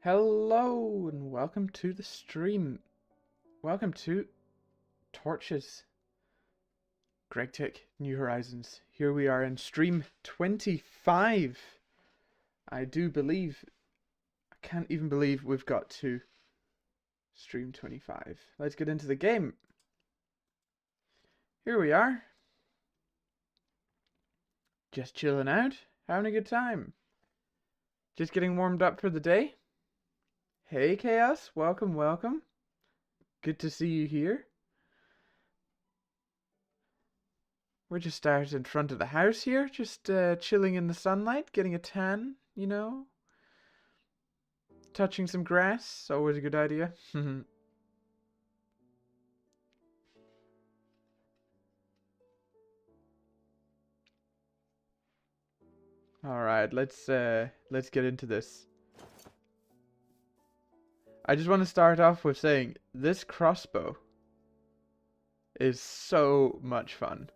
Hello and welcome to the stream. Welcome to Torches. Greg Tick, New Horizons. Here we are in stream 25. I can't even believe we've got to stream 25. Let's get into the game. Here we are. Just chilling out, having a good time. Just getting warmed up for the day. Hey Chaos, welcome. Good to see you here. We're just out in front of the house here, just chilling in the sunlight, getting a tan, you know. Touching some grass, always a good idea. Alright, let's get into this. I just want to start off with saying this crossbow is so much fun.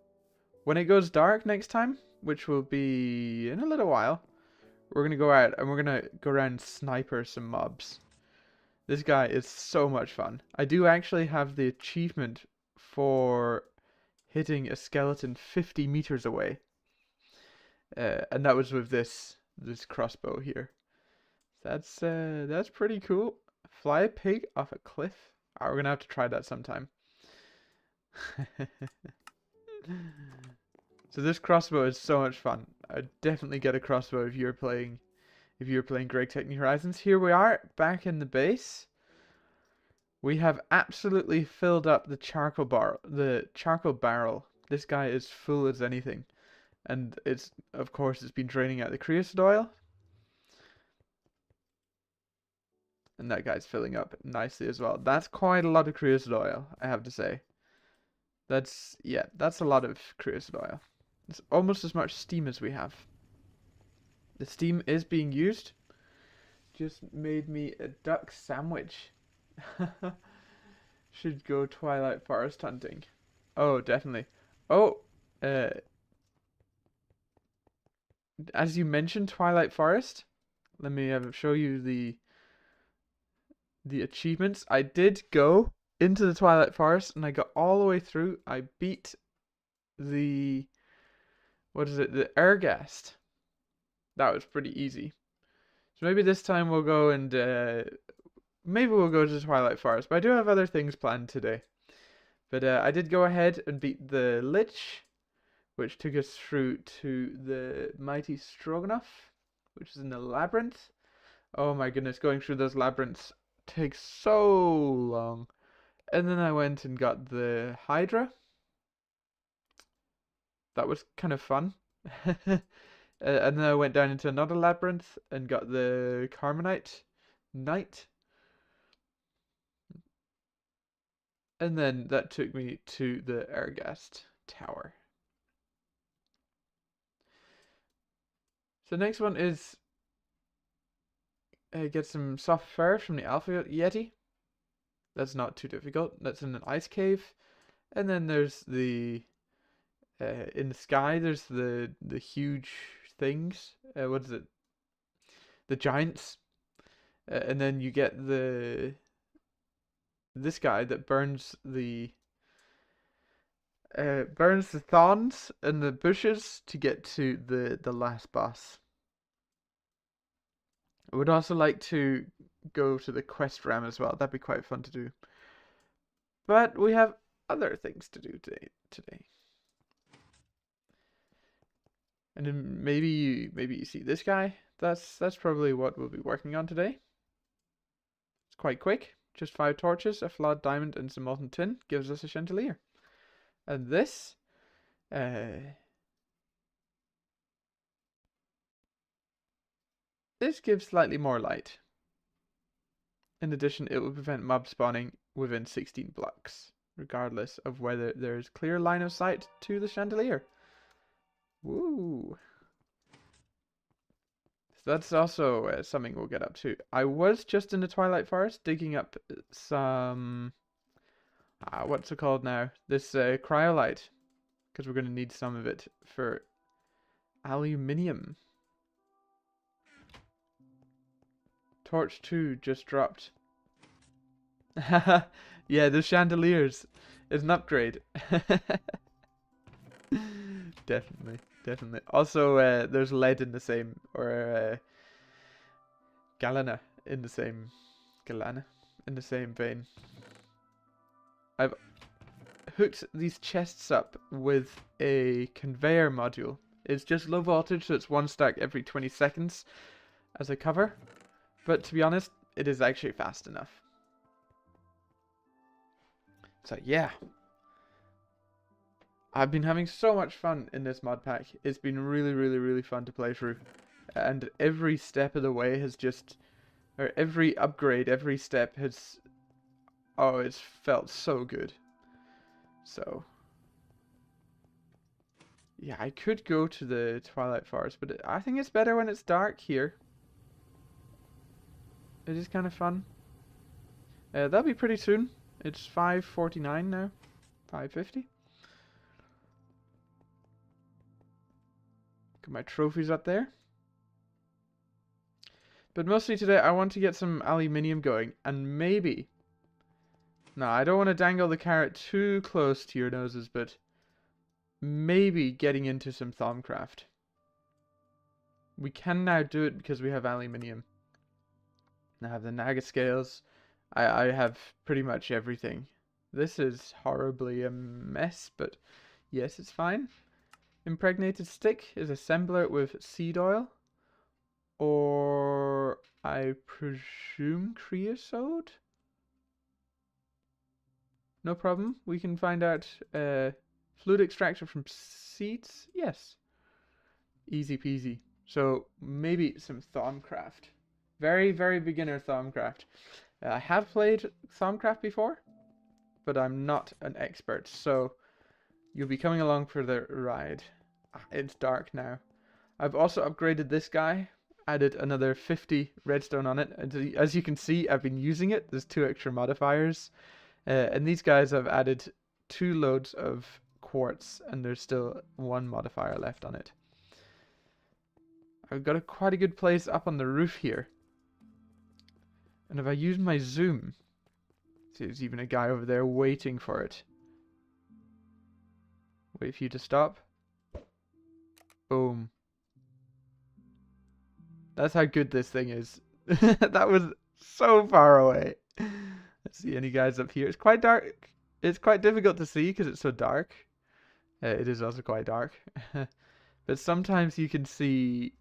When it goes dark next time, which will be in a little while, we're going to go out and we're going to go around and sniper some mobs. This guy is so much fun. I do actually have the achievement for hitting a skeleton 50 meters away. And that was with this crossbow here. That's pretty cool. Fly a pig off a cliff. We're going to have to try that sometime. So this crossbow is so much fun. I'd definitely get a crossbow if you're playing Greg Tech New Horizons. Here we are, back in the base. We have absolutely filled up the charcoal barrel. This guy is full as anything. And of course it's been draining out the creosote oil. And that guy's filling up nicely as well. That's quite a lot of creosote oil, I have to say. That's a lot of creosote oil. It's almost as much steam as we have. The steam is being used. Just made me a duck sandwich. Should go Twilight Forest hunting. Oh, definitely. Oh, as you mentioned Twilight Forest, let me show you the achievements. I did go into the Twilight Forest and I got all the way through. I beat the Ergast. That was pretty easy. So maybe this time we'll go and maybe we'll go to the Twilight Forest. But I do have other things planned today. But I did go ahead and beat the Lich, which took us through to the Mighty Stroganoff, which is in the labyrinth. Oh my goodness, going through those labyrinths takes so long. And then I went and got the Hydra. That was kind of fun. And then I went down into another labyrinth and got the Carmenite Knight. And then that took me to the Ergast Tower. So the next one is get some soft fur from the Alpha Yeti. That's not too difficult. That's in an ice cave. And then there's the in the sky there's the huge things. What is it? The giants. And then you get this guy that burns the thorns and the bushes to get to the last boss. I would also like to go to the quest ram as well. That'd be quite fun to do. But we have other things to do today. And then maybe you see this guy. That's probably what we'll be working on today. It's quite quick. Just 5 torches, a flawed diamond, and some molten tin gives us a chandelier. And this gives slightly more light. In addition, it will prevent mob spawning within 16 blocks, regardless of whether there's clear line of sight to the chandelier. Woo! So that's also something we'll get up to. I was just in the Twilight Forest digging up some... what's it called now? This cryolite. Because we're going to need some of it for aluminium. Torch 2 just dropped. Yeah, the chandeliers is an upgrade. Definitely, definitely. Also, there's lead in the same, or galena in the same, galena in the same vein. I've hooked these chests up with a conveyor module. It's just low voltage, so it's one stack every 20 seconds as a cover. But to be honest, it is actually fast enough. So yeah. I've been having so much fun in this mod pack. It's been really, really, really fun to play through. And every step of the way has just... Or every upgrade, every step has... Oh, it's felt so good. So... Yeah, I could go to the Twilight Forest, but I think it's better when it's dark here. It is kind of fun. That'll be pretty soon. It's 5:49 now. 5:50. Got my trophies up there. But mostly today I want to get some aluminium going, and maybe... No, I don't want to dangle the carrot too close to your noses, but maybe getting into some Thaumcraft. We can now do it because we have aluminium. I have the Naga scales. I have pretty much everything. This is horribly a mess, but yes, it's fine. Impregnated stick is assembler with seed oil. Or I presume creosote? No problem. We can find out fluid extractor from seeds. Yes. Easy peasy. So maybe some Thaumcraft. Very, very beginner Thaumcraft. I have played Thaumcraft before, but I'm not an expert. So you'll be coming along for the ride. It's dark now. I've also upgraded this guy. Added another 50 redstone on it. And as you can see, I've been using it. There's 2 extra modifiers. And these guys have added 2 loads of quartz, and there's still 1 modifier left on it. I've got quite a good place up on the roof here. And if I use my zoom, see, there's even a guy over there waiting for it. Wait for you to stop. Boom. That's how good this thing is. That was so far away. Let's see any guys up here. It's quite dark. It's quite difficult to see because it's so dark. It is also quite dark. But sometimes you can see...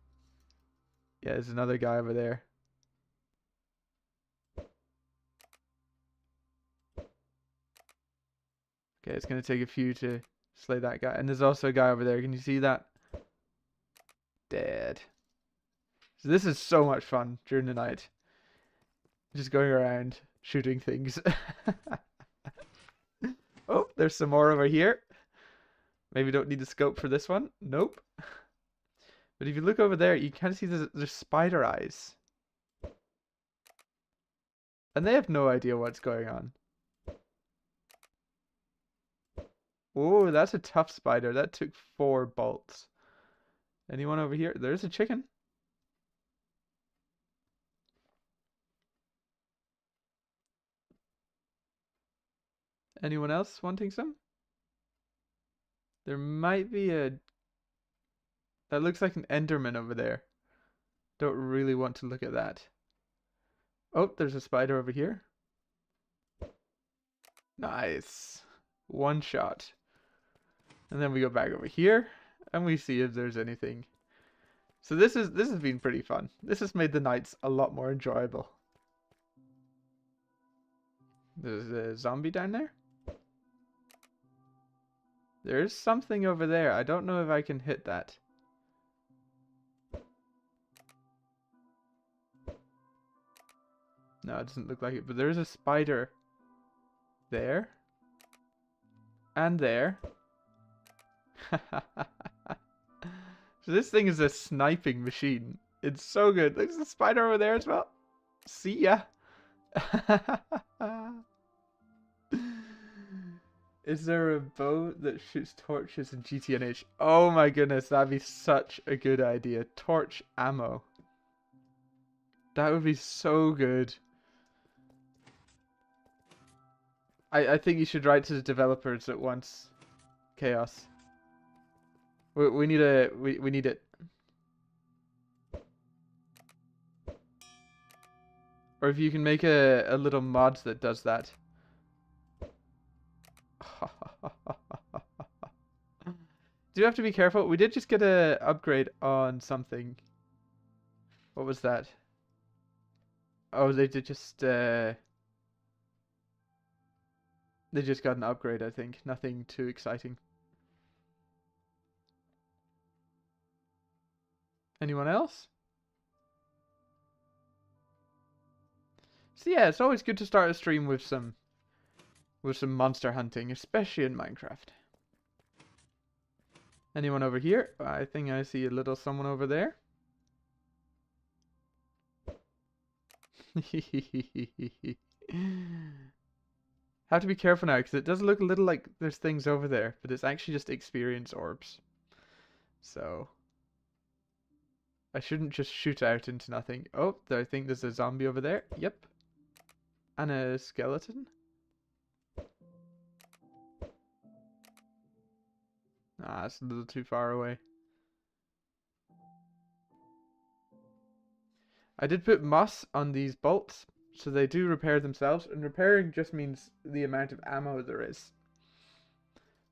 Yeah, there's another guy over there. Okay, it's going to take a few to slay that guy. And there's also a guy over there. Can you see that? Dead. So this is so much fun during the night. Just going around shooting things. Oh, there's some more over here. Maybe don't need the scope for this one. Nope. But if you look over there, you kind of see there's spider eyes. And they have no idea what's going on. Oh, that's a tough spider. That took 4 bolts. Anyone over here? There's a chicken. Anyone else wanting some? There might be a... That looks like an Enderman over there. Don't really want to look at that. Oh, there's a spider over here. Nice. 1 shot. And then we go back over here and we see if there's anything. So this has been pretty fun. This has made the nights a lot more enjoyable. There's a zombie down there. There's something over there. I don't know if I can hit that. No, it doesn't look like it, but there's a spider there. And there. So this thing is a sniping machine. It's so good. There's a spider over there as well. See ya. Is there a bow that shoots torches in GTNH? Oh my goodness, that'd be such a good idea. Torch ammo. That would be so good. I think you should write to the developers at once. Chaos. We need we need it. Or if you can make a little mod that does that. Do you have to be careful? We did just get a upgrade on something. What was that? Oh, they did just they just got an upgrade, I think. Nothing too exciting. Anyone else? So yeah, it's always good to start a stream with some monster hunting, especially in Minecraft. Anyone over here? I think I see a little someone over there. Have to be careful now because it does look a little like there's things over there, but it's actually just experience orbs. So I shouldn't just shoot out into nothing. Oh, I think there's a zombie over there. Yep. And a skeleton. Ah, it's a little too far away. I did put moss on these bolts, so they do repair themselves, and repairing just means the amount of ammo there is.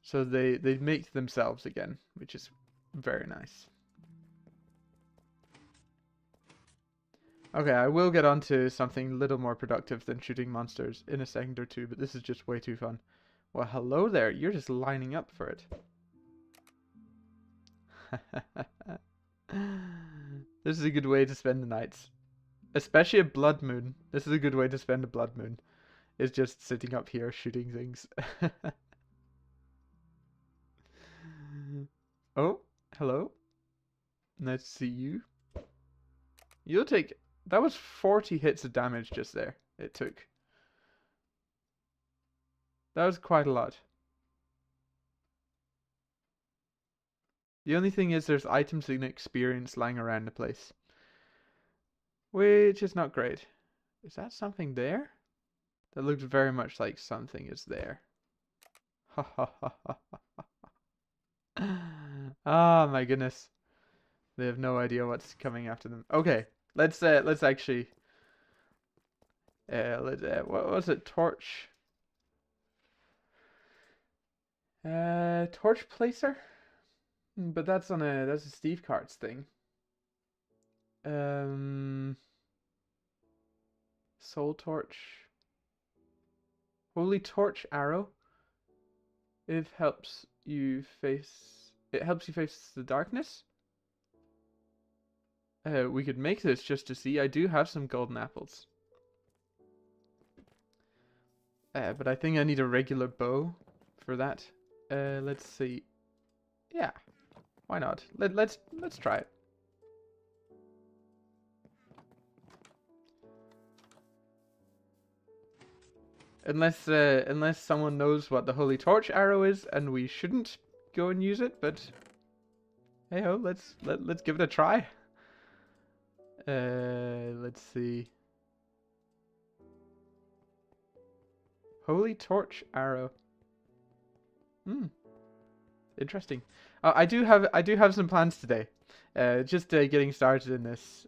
So they make themselves again, which is very nice. Okay, I will get on to something a little more productive than shooting monsters in a second or two, but this is just way too fun. Well, hello there. You're just lining up for it. This is a good way to spend the nights. Especially a blood moon. This is a good way to spend a blood moon. Is just sitting up here shooting things. Oh, hello. Nice to see you. You'll take... That was 40 hits of damage just there. It took. That was quite a lot. The only thing is there's items and experience lying around the place. Which is not great. Is that something there? That looks very much like something is there. Ha ha ha ha ha. Ah, my goodness. They have no idea what's coming after them. Okay, let's actually what was it? Torch torch placer? But that's a Steve Carts thing. Soul torch. Holy torch arrow. It helps you face the darkness. We could make this just to see. I do have some golden apples. But I think I need a regular bow for that. Let's see. Yeah, why not? Let's try it. Unless someone knows what the holy torch arrow is, and we shouldn't go and use it. But hey ho, let's give it a try. Let's see. Holy torch arrow. Interesting. I do have some plans today. Just getting started in this.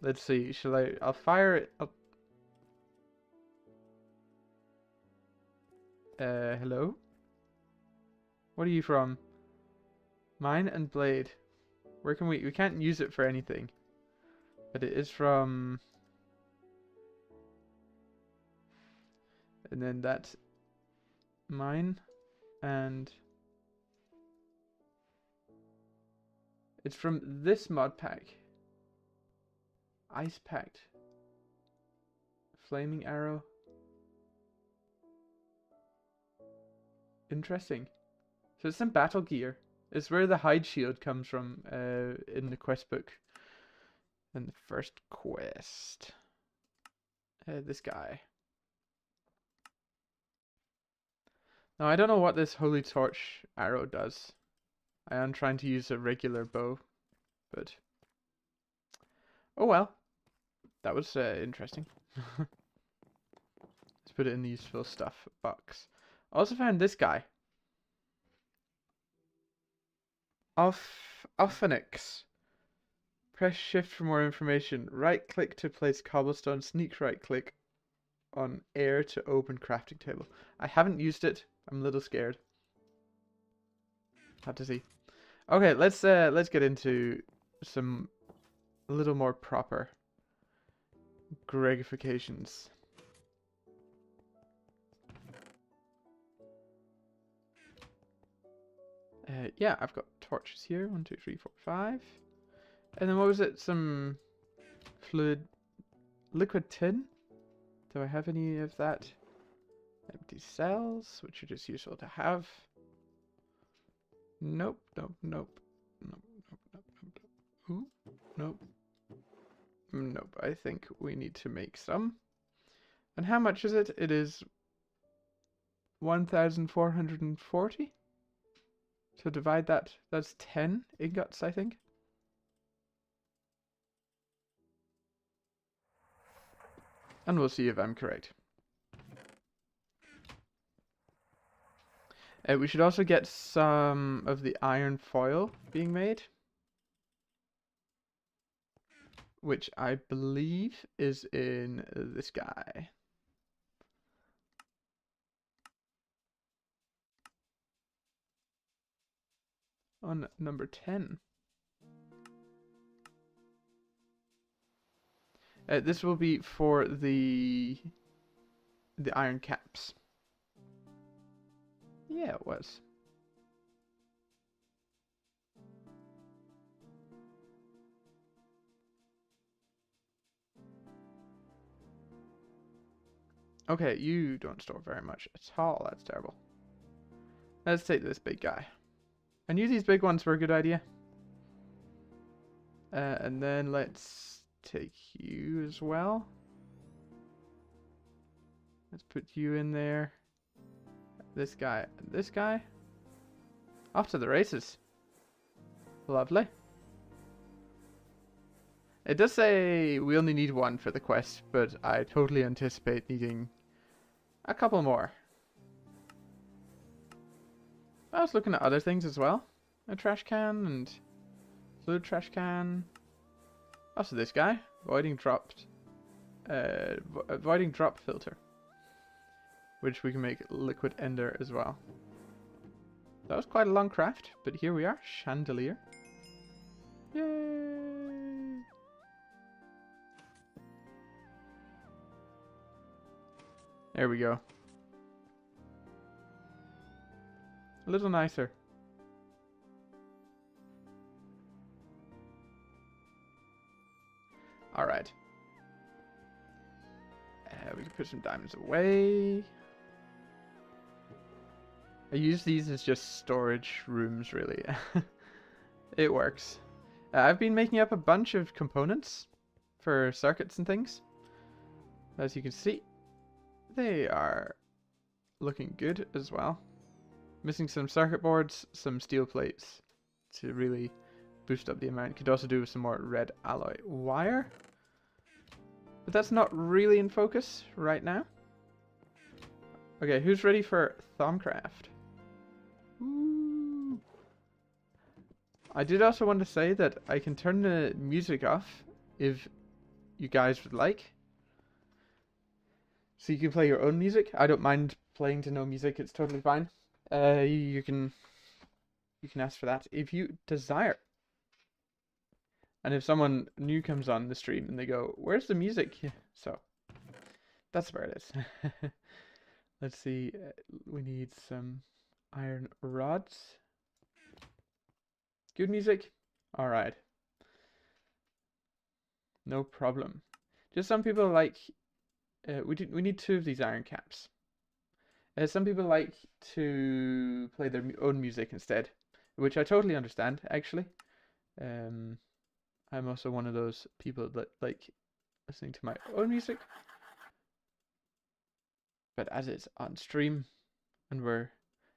Let's see. I'll fire it up. Hello? What are you from? Mine and blade. Where can we can't use it for anything. But it is from... And then that's mine. And... It's from this mod pack. Ice Pact. Flaming arrow. Interesting. So it's some battle gear. It's where the hide shield comes from in the quest book. And the first quest. This guy. Now I don't know what this holy torch arrow does. I am trying to use a regular bow, but oh well. That was interesting. Let's put it in the useful stuff box. Also found this guy. Ophenix. Press shift for more information. Right click to place cobblestone. Sneak right click on air to open crafting table. I haven't used it. I'm a little scared. Have to see. Okay, let's get into some a little more proper Gregifications. Yeah, I've got torches here. 1, 2, 3, 4, 5. And then what was it? Some fluid, liquid tin. Do I have any of that? Empty cells, which are just useful to have. Nope, nope, nope, nope, nope, nope, nope. Ooh, nope, nope. I think we need to make some. And how much is it? It is 1,440. So divide that. That's 10 ingots, I think. And we'll see if I'm correct. We should also get some of the iron foil being made, which I believe is in this guy. On number 10. This will be for the iron caps. Yeah, it was. Okay, you don't store very much at all. That's terrible. Let's take this big guy. I knew these big ones were a good idea. And then let's take you as well. Let's put you in there. This guy and this guy. Off to the races. Lovely. It does say we only need one for the quest, but I totally anticipate needing a couple more. I was looking at other things as well. A trash can and fluid trash can. Also this guy. Avoiding drop filter. Which we can make liquid ender as well. That was quite a long craft, but here we are. Chandelier. Yay! There we go. A little nicer. Alright. We can put some diamonds away. I use these as just storage rooms, really. It works. I've been making up a bunch of components for circuits and things. As you can see, they are looking good as well. Missing some circuit boards, some steel plates to really boost up the amount. Could also do with some more red alloy wire. But that's not really in focus right now. Okay, who's ready for Thaumcraft? Ooh. I did also want to say that I can turn the music off if you guys would like. So you can play your own music. I don't mind playing to no music, it's totally fine. You can ask for that if you desire. And if someone new comes on the stream and they go, "Where's the music?" So that's where it is. Let's see. We need some iron rods. Good music. All right. No problem. Just some people like. We need 2 of these iron caps. Some people like to play their own music instead, which I totally understand, actually. I'm also one of those people that like listening to my own music. But as it's on stream and we're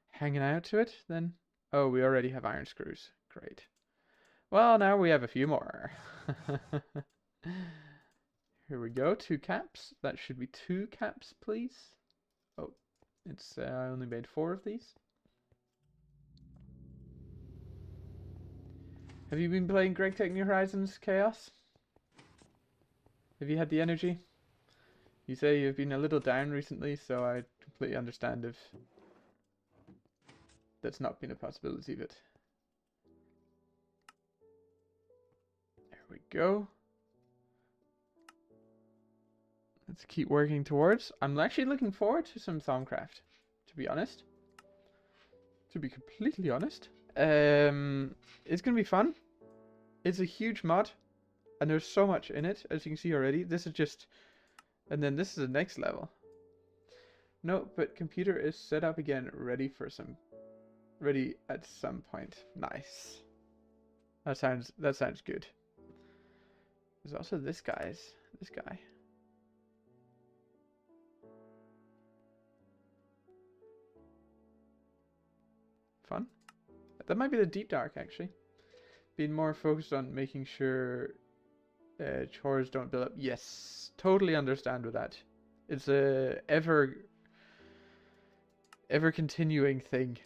hanging out to it, then... Oh, we already have iron screws. Great. Well, now we have a few more. Here we go, 2 caps. That should be 2 caps, please. Oh, it's I only made 4 of these. Have you been playing Greg Take New Horizons Chaos? Have you had the energy? You say you've been a little down recently, so I completely understand if that's not been a possibility of it. There we go. Let's keep working towards. I'm actually looking forward to some Thaumcraft, to be honest. To be completely honest. It's going to be fun. It's a huge mod, and there's so much in it, as you can see already. This is just... And then this is the next level. No, but computer is set up again, ready at some point. Nice. That sounds good. There's also this guy. Fun. That might be the deep dark, actually. Being more focused on making sure chores don't build up. Yes, totally understand with that. It's a ever continuing thing,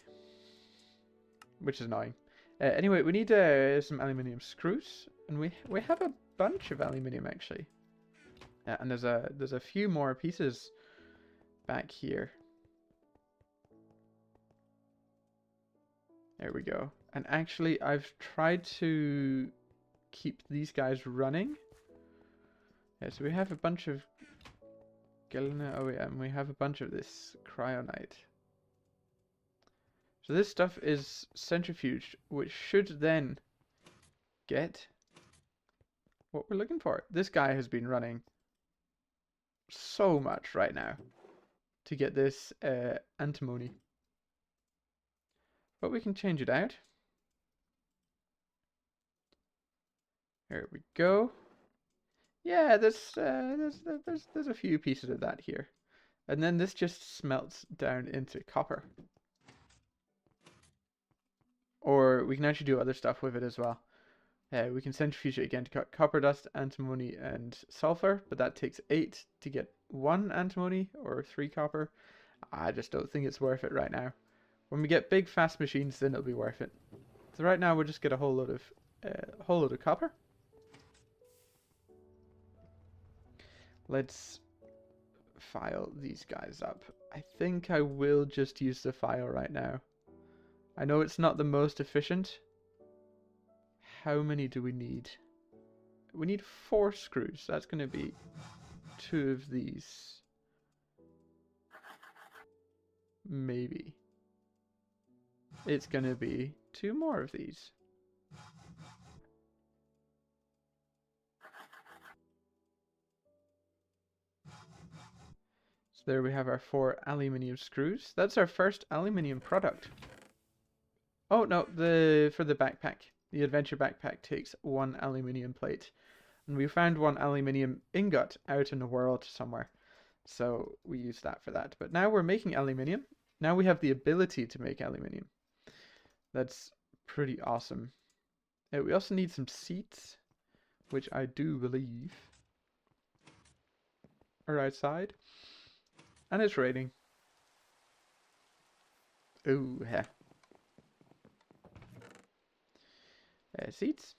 which is annoying. Anyway, we need some aluminium screws, and we have a bunch of aluminium actually. And there's a few more pieces back here. There we go. And actually, I've tried to keep these guys running. Yeah, so we have a bunch of galena. Oh yeah, and we have a bunch of this cryonite. So this stuff is centrifuged, which should then get what we're looking for. This guy has been running so much right now to get this antimony. But we can change it out. There we go. Yeah, there's a few pieces of that here. And then this just smelts down into copper. Or we can actually do other stuff with it as well. We can centrifuge it again to cut copper dust, antimony, and sulfur, but that takes 8 to get 1 antimony or 3 copper. I just don't think it's worth it right now. When we get big, fast machines, then it'll be worth it. So right now we'll just get a whole load of copper. Let's file these guys up. I think I will just use the file right now. I know it's not the most efficient. How many do we need? We need 4 screws. That's going to be 2 of these. Maybe. It's going to be 2 more of these. So there we have our 4 aluminium screws. That's our first aluminium product. Oh no, for the backpack. The adventure backpack takes 1 aluminium plate. And we found 1 aluminium ingot out in the world somewhere. So we use that for that. But now we're making aluminium. Now we have the ability to make aluminium. That's pretty awesome. We also need some seats, which I do believe are outside. And it's raining. Ooh, yeah. Seats.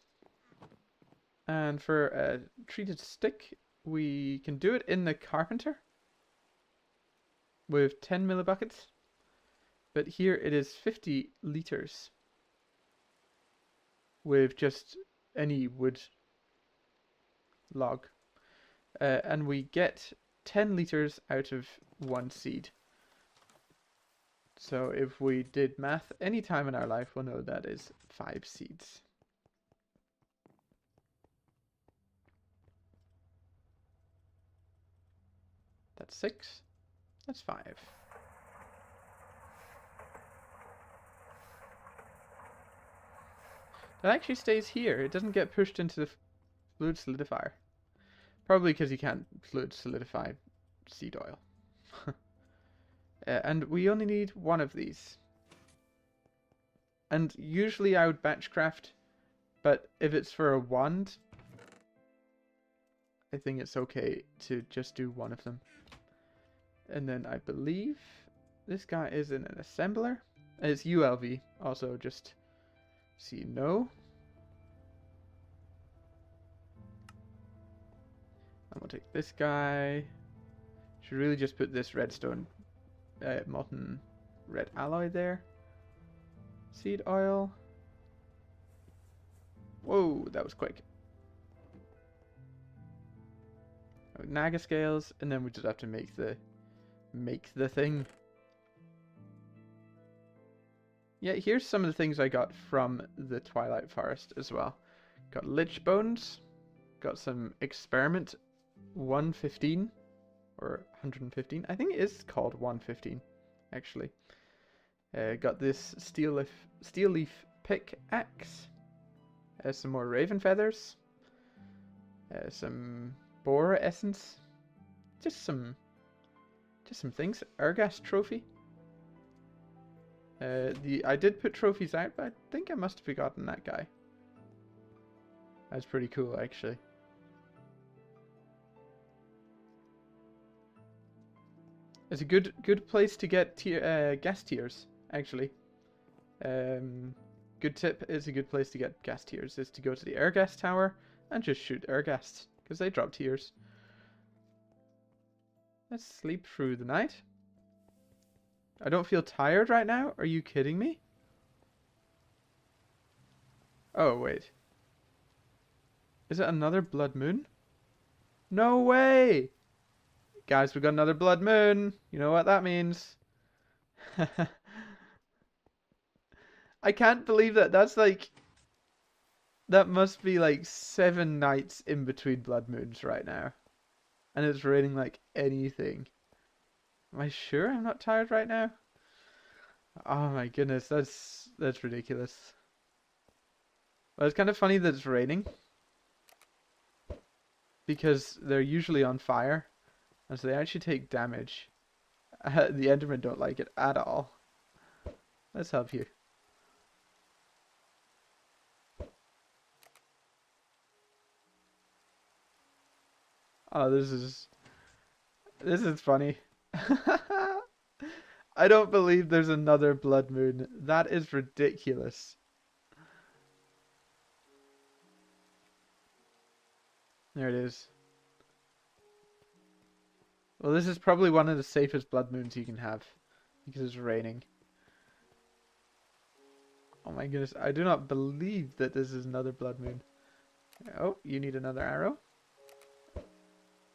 And for a treated stick, we can do it in the carpenter with 10 millibuckets. But here it is 50 liters with just any wood log. And we get 10 liters out of 1 seed. So if we did math any time in our life, we'll know that is 5 seeds. That's 6. That's 5. That actually stays here. It doesn't get pushed into the fluid solidifier. Probably because you can't fluid solidify seed oil. And we only need 1 of these. And usually I would batch craft, but if it's for a wand, I think it's okay to just do one of them. And then I believe this guy is in an assembler. It's ULV, also, just so you know. I'm gonna take this guy. Should really just put this redstone molten red alloy there. Seed oil. Whoa, that was quick. Naga scales, and then we just have to make the thing. Yeah, here's some of the things I got from the Twilight Forest as well. Got lich bones. Got some experiment 115 or 115. I think it is called 115 actually. Got this steel leaf pickaxe. Some more raven feathers. Some boar essence. Just some things. Ergas trophy. I did put trophies out, but I think I must have forgotten that guy. That's pretty cool, actually. It's a good place to get gas tiers, actually. Good tip is a good place to get gas tiers is to go to the air gas tower and just shoot air gas, because they drop tiers. Let's sleep through the night. I don't feel tired right now? Are you kidding me? Oh, wait. Is it another blood moon? No way! Guys, we got another blood moon. You know what that means. I can't believe that. That's like... That must be like 7 nights in between blood moons right now. And it's raining like anything. Am I sure I'm not tired right now? Oh my goodness, that's ridiculous. Well, it's kind of funny that it's raining. Because they're usually on fire. And so they actually take damage. The Endermen don't like it at all. Let's help you. Oh, this is funny. I don't believe there's another blood moon. That is ridiculous. There it is. Well, this is probably one of the safest blood moons you can have. Because it's raining. Oh my goodness, I do not believe that this is another blood moon. Oh, you need another arrow?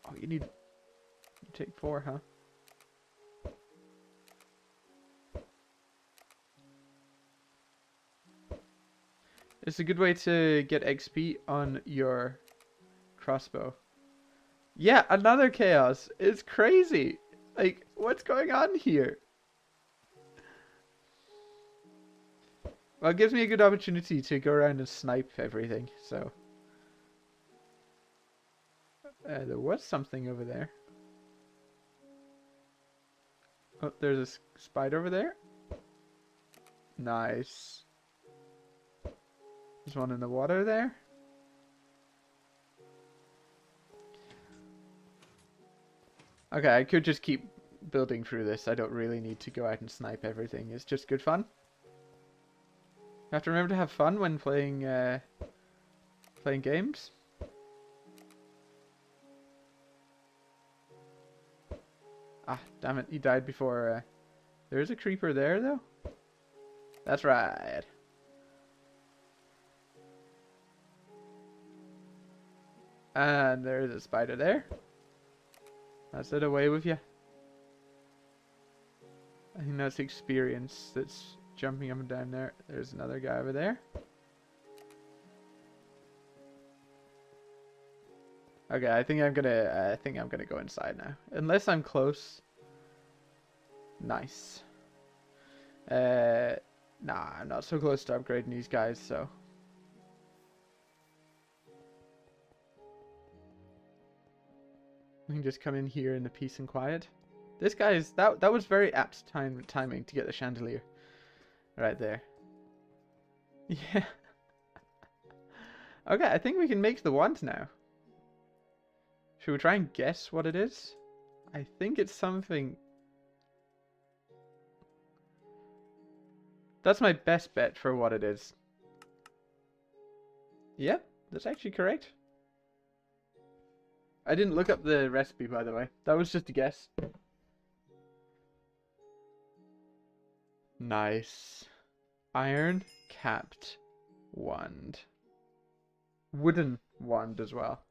Oh, you take 4, huh? It's a good way to get XP on your crossbow. Yeah, another chaos. It's crazy. Like, what's going on here? Well, it gives me a good opportunity to go around and snipe everything, so. There was something over there. Oh, there's a spider over there. Nice. There's one in the water there. Okay, I could just keep building through this. I don't really need to go out and snipe everything. It's just good fun. You have to remember to have fun when playing games. Ah, damn it. He died before... There is a creeper there, though. That's right. And there is a spider there. That's it, away with you. I think that's experience that's jumping up and down there. There's another guy over there. Okay, I think I'm gonna go inside now. Unless I'm close. Nice. Nah, I'm not so close to upgrading these guys, so. We can just come in here in the peace and quiet. This guy is that was very apt timing to get the chandelier. Right there. Yeah. Okay, I think we can make the wand now. Should we try and guess what it is? I think it's something... That's my best bet for what it is. Yep, that's actually correct. I didn't look up the recipe, by the way. That was just a guess. Nice. Iron capped wand. Wooden wand as well.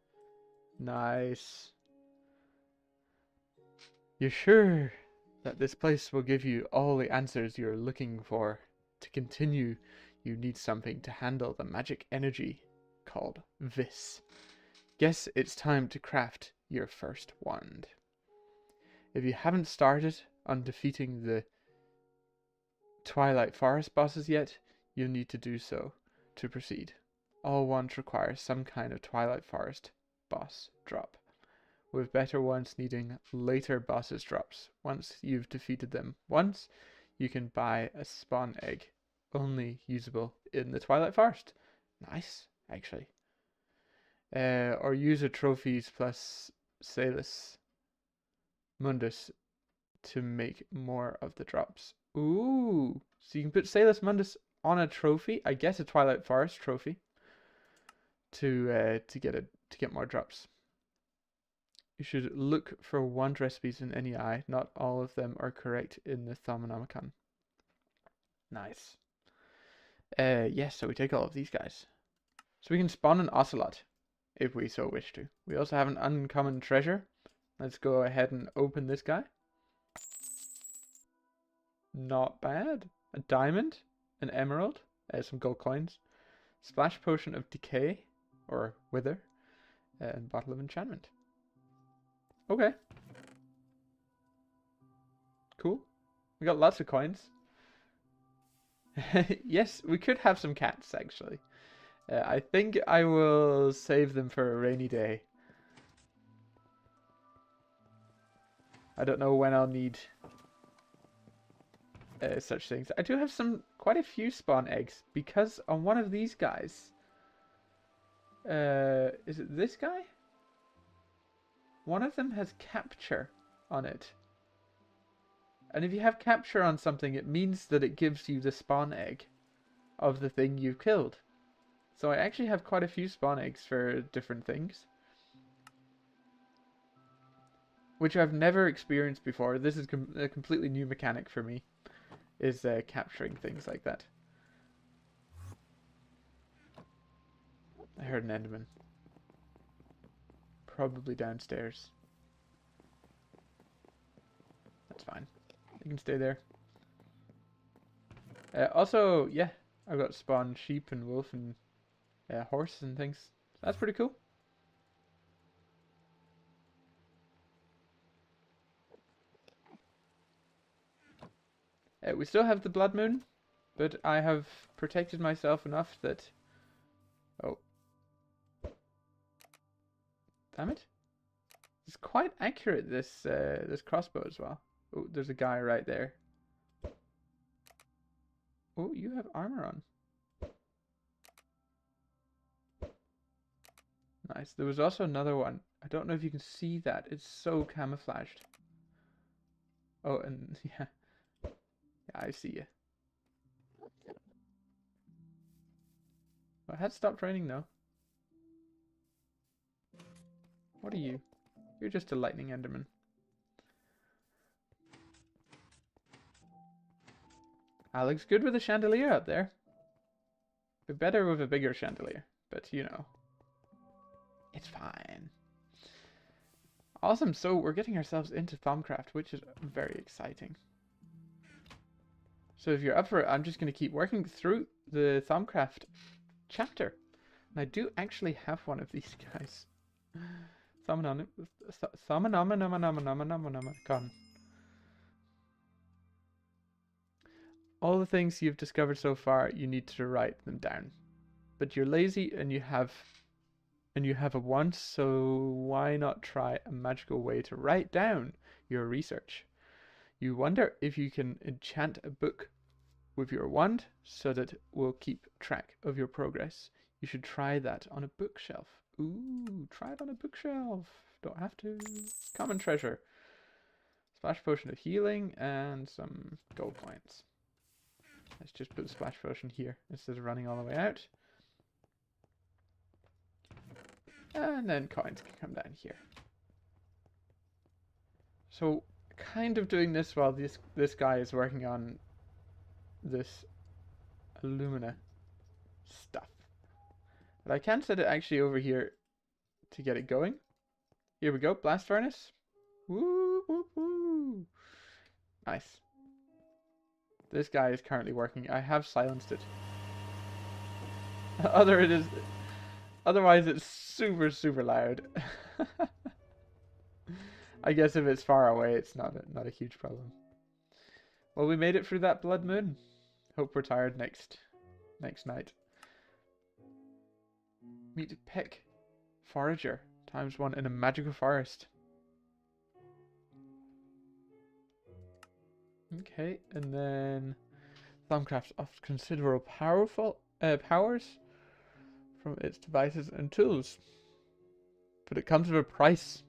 Nice. You're sure that this place will give you all the answers you're looking for? To continue, you need something to handle the magic energy called Vis. Guess it's time to craft your first wand. If you haven't started on defeating the Twilight Forest bosses yet, you'll need to do so to proceed. All wands require some kind of Twilight Forest boss drop, with better ones needing later bosses drops. Once you've defeated them once, you can buy a spawn egg, only usable in the Twilight Forest. Nice, actually. Or use a trophies plus Salus Mundus to make more of the drops. Ooh, so you can put Salus Mundus on a trophy, I guess a Twilight Forest trophy, to get more drops. You should look for wand recipes in any eye. Not all of them are correct in the Thaumonomicon. Nice. Yes, so we take all of these guys. So we can spawn an ocelot, if we so wish to. We also have an uncommon treasure. Let's go ahead and open this guy. Not bad. A diamond, an emerald, some gold coins, splash potion of decay, or wither, and bottle of enchantment. Okay. Cool. We got lots of coins. Yes, we could have some cats, actually. I think I will save them for a rainy day. I don't know when I'll need such things. I do have quite a few spawn eggs, because on one of these guys, is it this guy? One of them has capture on it. And if you have capture on something, it means that it gives you the spawn egg of the thing you've killed. So I actually have quite a few spawn eggs for different things, which I've never experienced before. This is a completely new mechanic for me, is capturing things like that. I heard an Enderman. Probably downstairs. That's fine. You can stay there. Also, yeah, I've got spawn sheep and wolf and horse and things. That's pretty cool. We still have the blood moon, but I have protected myself enough that... Oh. Damn it. It's quite accurate, this this crossbow as well. Oh, there's a guy right there. Oh, you have armor on. Nice. There was also another one. I don't know if you can see that. It's so camouflaged. Oh, and yeah. Yeah, I see you. Well, it had stopped raining though. What are you? You're just a lightning enderman. Looks good with a chandelier up there. Be better with a bigger chandelier, but you know. It's fine. Awesome, so we're getting ourselves into Thaumcraft, which is very exciting. So if you're up for it, I'm just going to keep working through the Thaumcraft chapter. And I do actually have one of these guys. Thaumonomicon. All the things you've discovered so far, you need to write them down. But you're lazy and you have a want, so why not try a magical way to write down your research? You wonder if you can enchant a book with your wand so that it will keep track of your progress. You should try that on a bookshelf. Ooh, try it on a bookshelf. Don't have to. Common treasure. Splash potion of healing and some gold coins. Let's just put the splash potion here instead of running all the way out. And then coins can come down here. So, kind of doing this while this guy is working on this alumina stuff. But I can set it actually over here to get it going. Here we go, blast furnace. Woo, woo, woo. Nice. This guy is currently working. I have silenced it. Otherwise it's super, super loud. I guess if it's far away, it's not a huge problem. Well, we made it through that blood moon. Hope we're tired next night. Meet Peck, forager, ×1 in a magical forest. Okay, and then Thumbcraft offers considerable powers from its devices and tools, but it comes with a price.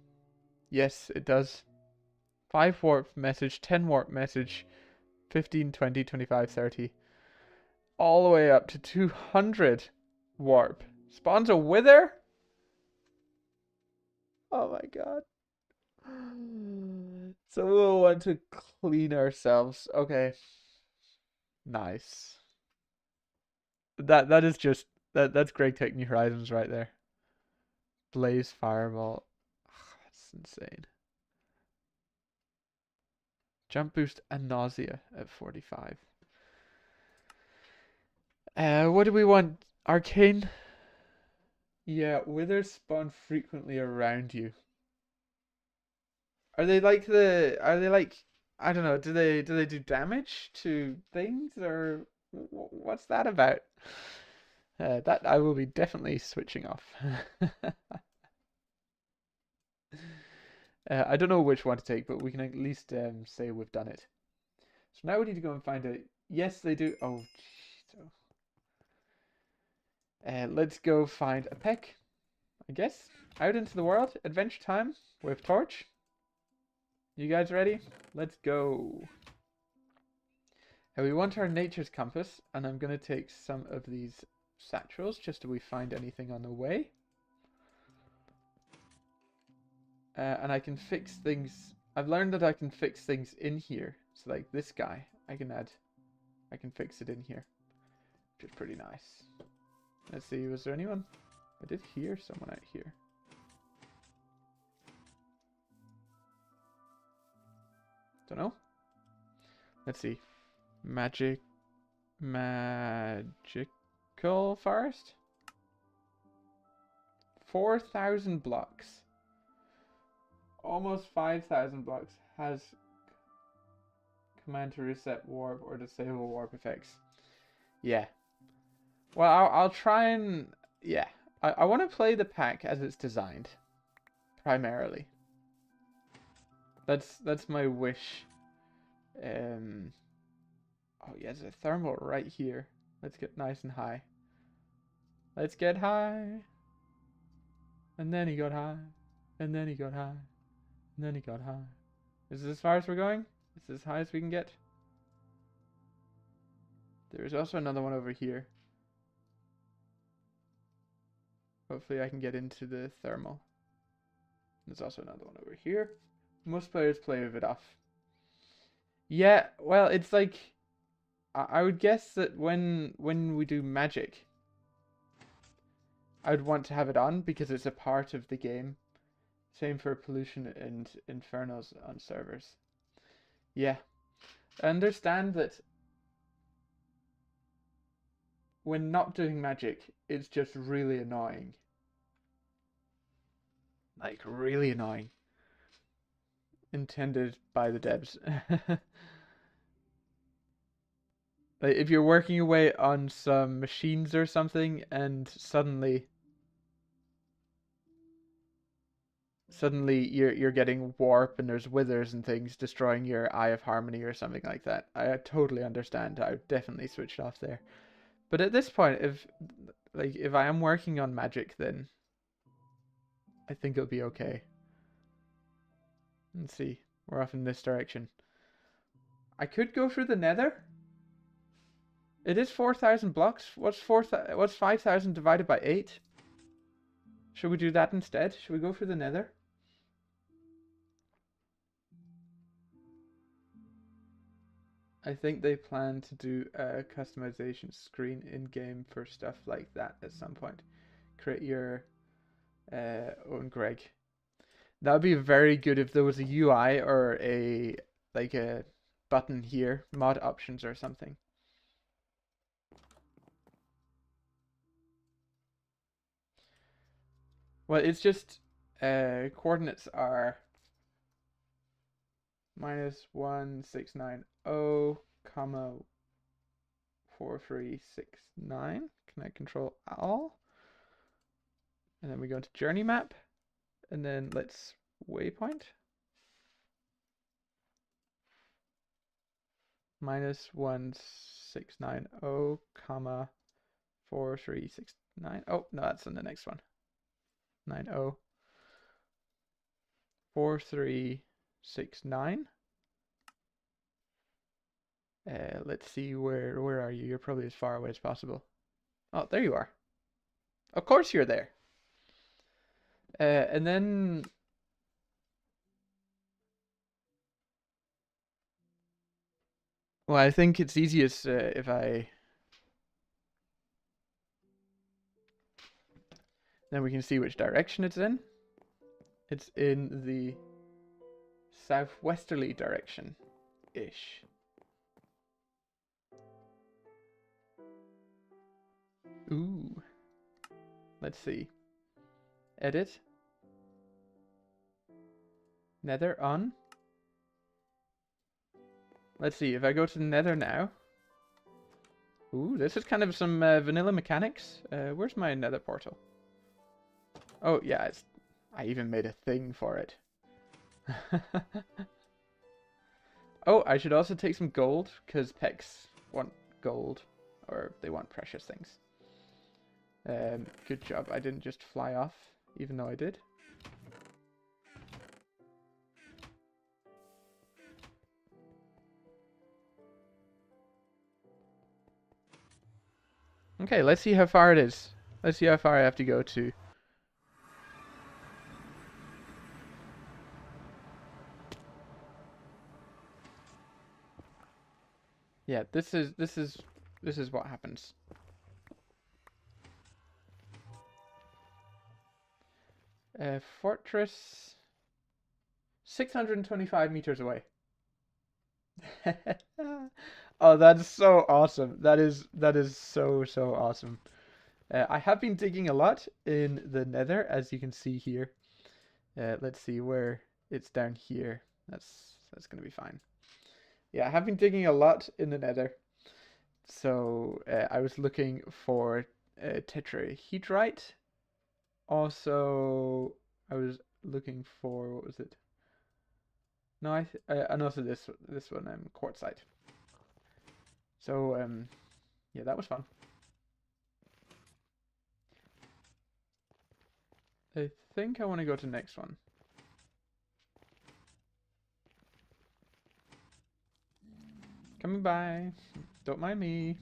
Yes, it does. 5 warp message, 10 warp message, 15, 20, 25, 30, all the way up to 200 warp. Spawns a wither? Oh my god. So we'll want to clean ourselves. Okay. Nice. That is just that's Greg taking New Horizons right there. Blaze Fireball. That's insane. Jump boost and nausea at 45. What do we want? Arcane? Yeah, withers spawn frequently around you. Are they like I don't know, do they do damage to things, or what's that about? That I will be definitely switching off. I don't know which one to take, but we can at least say we've done it. So now we need to go and find out. Yes, they do. Oh, jeez. Let's go find a peck, I guess. Out into the world. Adventure time with Torch. You guys ready? Let's go. We want our nature's compass, and I'm going to take some of these satchels just so we find anything on the way. And I can fix things. I've learned that I can fix things in here. So like this guy, I can fix it in here, which is pretty nice. Let's see, was there anyone? I did hear someone out here. Don't know. Let's see. Magical forest? 4,000 blocks. Almost 5,000 blocks has command to reset warp or disable warp effects. Yeah. Well, I'll try and... Yeah. I want to play the pack as it's designed. Primarily. That's my wish. Oh yeah, there's a thermal right here. Let's get nice and high. Let's get high. And then he got high. And then he got high. And then he got high. Is this as far as we're going? Is this as high as we can get? There's also another one over here. Hopefully I can get into the thermal. There's also another one over here. Most players play with it off. Yeah, well, it's like... I would guess that when we do magic, I'd want to have it on because it's a part of the game. Same for pollution and infernos on servers. Yeah. I understand that when not doing magic, it's just really annoying. Like, really annoying. Intended by the devs. Like, if you're working away on some machines or something and suddenly you're getting warp and there's withers and things destroying your Eye of Harmony or something like that. I totally understand. I would definitely switch it off there. But at this point, if I am working on magic, then I think it'll be okay. Let's see. We're off in this direction. I could go through the nether. It is 4,000 blocks. What's 5,000 divided by 8? Should we do that instead? Should we go through the nether? I think they plan to do a customization screen in-game for stuff like that at some point. Create your own Greg. That would be very good if there was a UI or a button here, mod options or something. Well, it's just coordinates are -1690, comma 4369. Can I control all? And then we go into journey map, and then let's waypoint. -1690, comma 4369. Oh, no, that's on the next one. 90 4369. Let's see, where are you? You're probably as far away as possible. Oh, there you are. Of course you're there. And then well, I think it's easiest if then we can see which direction it's in. It's in the southwesterly direction-ish. Ooh. Let's see. Edit. Nether on. Let's see, if I go to Nether now. Ooh, this is kind of some vanilla mechanics. Where's my Nether portal? Oh, yeah, I even made a thing for it. Oh, I should also take some gold, because pecs want gold, or they want precious things. Good job, I didn't just fly off, even though I did. Okay, let's see how far it is. Let's see how far I have to go to. Yeah, this is what happens. Fortress 625 meters away. Oh, that's so awesome. That is so awesome. I have been digging a lot in the Nether, as you can see here. Let's see where it's down here. That's gonna be fine. Yeah, I have been digging a lot in the Nether. So I was looking for tetrahedrite. Also, I was looking for, what was it? No, and also this one, quartzite. So yeah, that was fun. I think I want to go to the next one. Coming by. Don't mind me.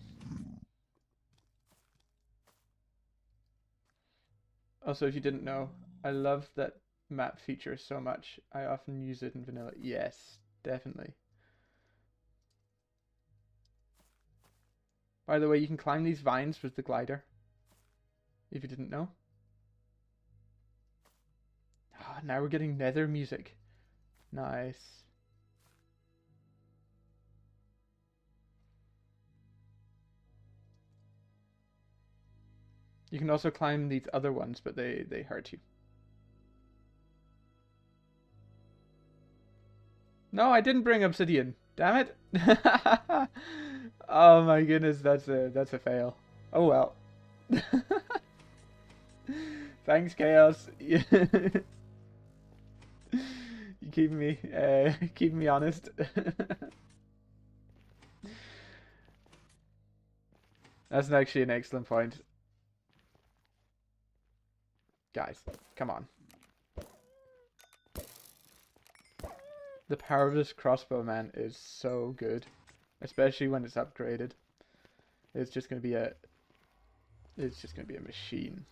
Also, if you didn't know, I love that map feature so much. I often use it in vanilla. Yes, definitely. By the way, you can climb these vines with the glider. If you didn't know. Oh, now we're getting nether music. Nice. You can also climb these other ones, but they hurt you. No, I didn't bring obsidian. Damn it. Oh my goodness, that's a fail. Oh well. Thanks, Chaos. You keep me honest. That's actually an excellent point. Guys, come on. The power of this crossbow, man, is so good. Especially when it's upgraded. It's just gonna be a machine.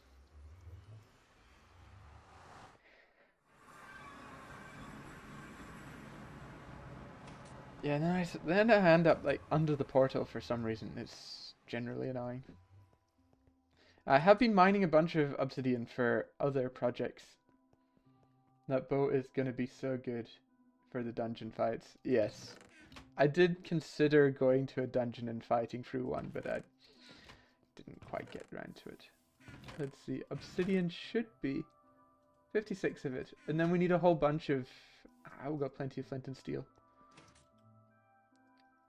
Yeah, then I end up like under the portal for some reason. It's generally annoying. I have been mining a bunch of obsidian for other projects. That bow is gonna be so good for the dungeon fights. Yes. I did consider going to a dungeon and fighting through one, but I didn't quite get around to it. Let's see. Obsidian should be 56 of it. And then we need a whole bunch of... we've got plenty of flint and steel.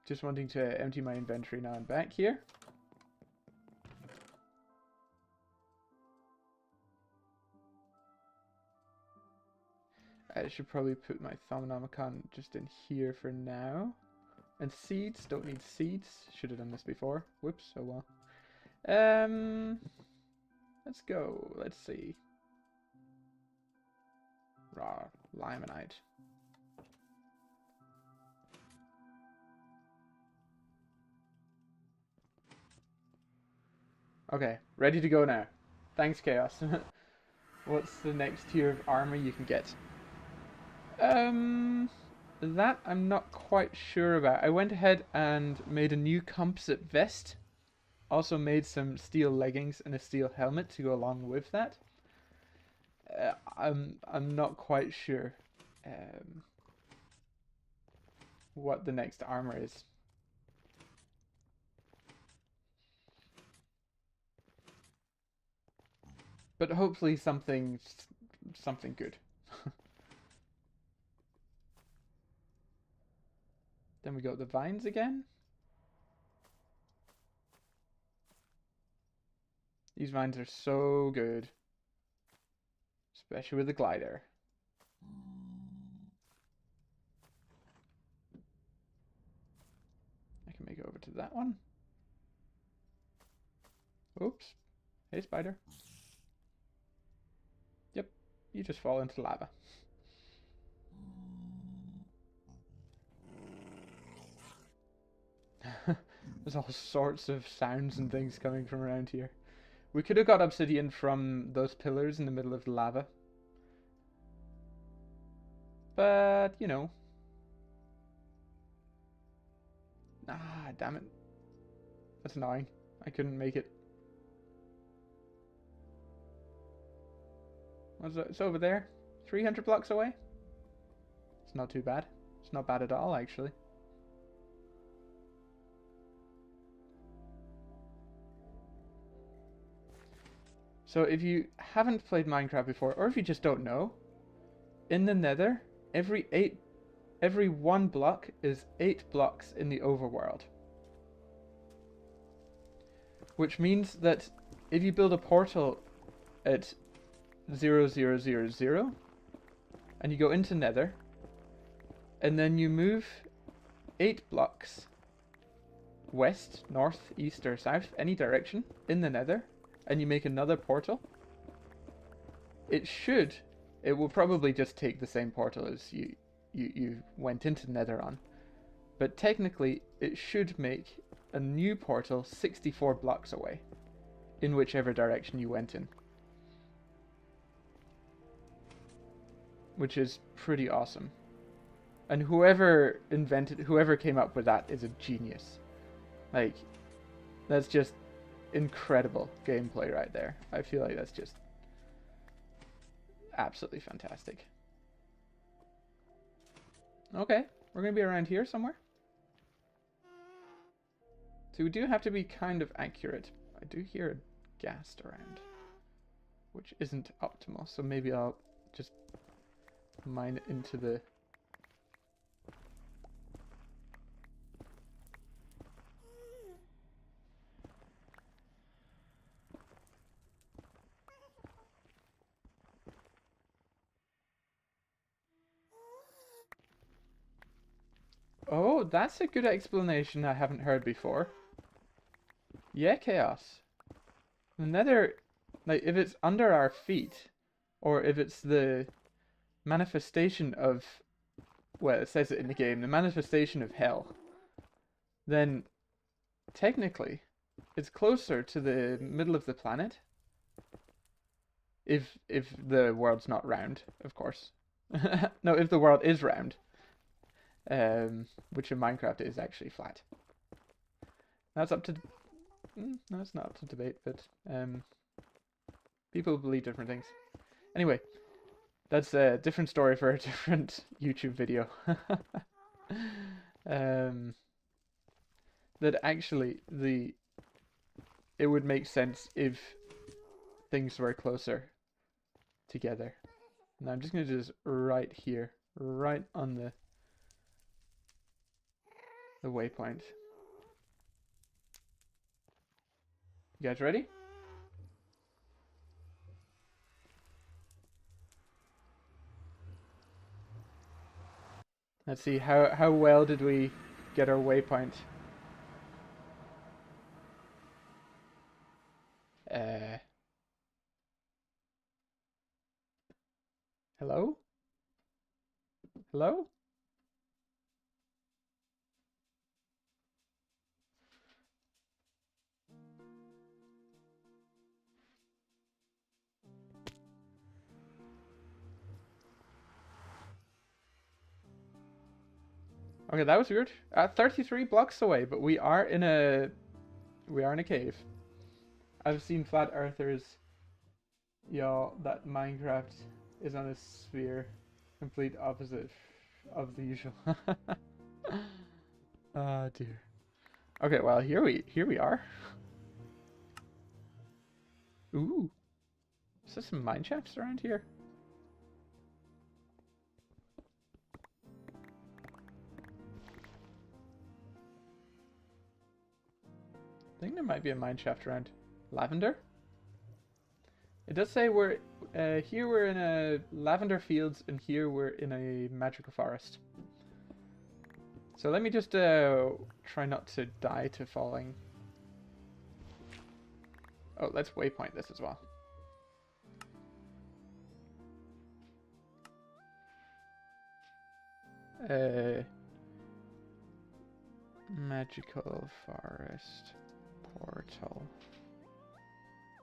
Just wanting to empty my inventory now. I'm back here. I should probably put my Thaumonomicon just in here for now. And seeds, don't need seeds. Should have done this before. Whoops, oh well. Let's go. Let's see. Raw limonite. Okay, ready to go now. Thanks, Chaos. What's the next tier of armor you can get? That I'm not quite sure about. I went ahead and made a new composite vest. Also made some steel leggings and a steel helmet to go along with that. I'm not quite sure what the next armor is. But hopefully something good. Then we got the vines again. These vines are so good. Especially with the glider. I can make it over to that one. Oops. Hey, spider. Yep, you just fall into lava. There's all sorts of sounds and things coming from around here. We could have got obsidian from those pillars in the middle of the lava. But, you know. Ah, damn it. That's annoying. I couldn't make it. What's it? It's over there. 300 blocks away. It's not too bad. It's not bad at all, actually. So if you haven't played Minecraft before, or if you just don't know, in the Nether, every 1 block is 8 blocks in the overworld. Which means that if you build a portal at 0000 and you go into Nether, and then you move 8 blocks west, north, east, or south, any direction in the Nether, and you make another portal, it will probably just take the same portal as you went into Nether on. But technically, it should make a new portal 64 blocks away, in whichever direction you went in. Which is pretty awesome. And whoever came up with that is a genius. Like, that's just incredible gameplay right there. I feel like that's just absolutely fantastic. Okay, we're gonna be around here somewhere. So we do have to be kind of accurate. I do hear a ghast around, which isn't optimal, so maybe I'll just mine it into the... Oh, that's a good explanation I haven't heard before. Yeah, Chaos. The Nether, like, if it's under our feet, or if it's the manifestation of well, it says it in the game, the manifestation of hell, then technically it's closer to the middle of the planet. If the world's not round, of course. No, if the world is round, which in Minecraft is actually flat. That's up to. No, it's not up to debate, but people believe different things. Anyway, that's a different story for a different YouTube video. That actually it would make sense if things were closer together. Now I'm just gonna do this right here, right on the waypoint. You guys ready? Let's see how well did we get our waypoint. Hello? Hello? Okay, that was weird. 33 blocks away, but we are in a cave. I've seen flat earthers. Y'all, that Minecraft is on a sphere, complete opposite of the usual. Oh dear. Okay, well here we are. Ooh, is there some mine shafts around here? I think there might be a mine shaft around. Lavender? It does say we're here we're in a lavender fields and here we're in a magical forest. So let me just try not to die to falling. Oh, let's waypoint this as well. Magical forest portal.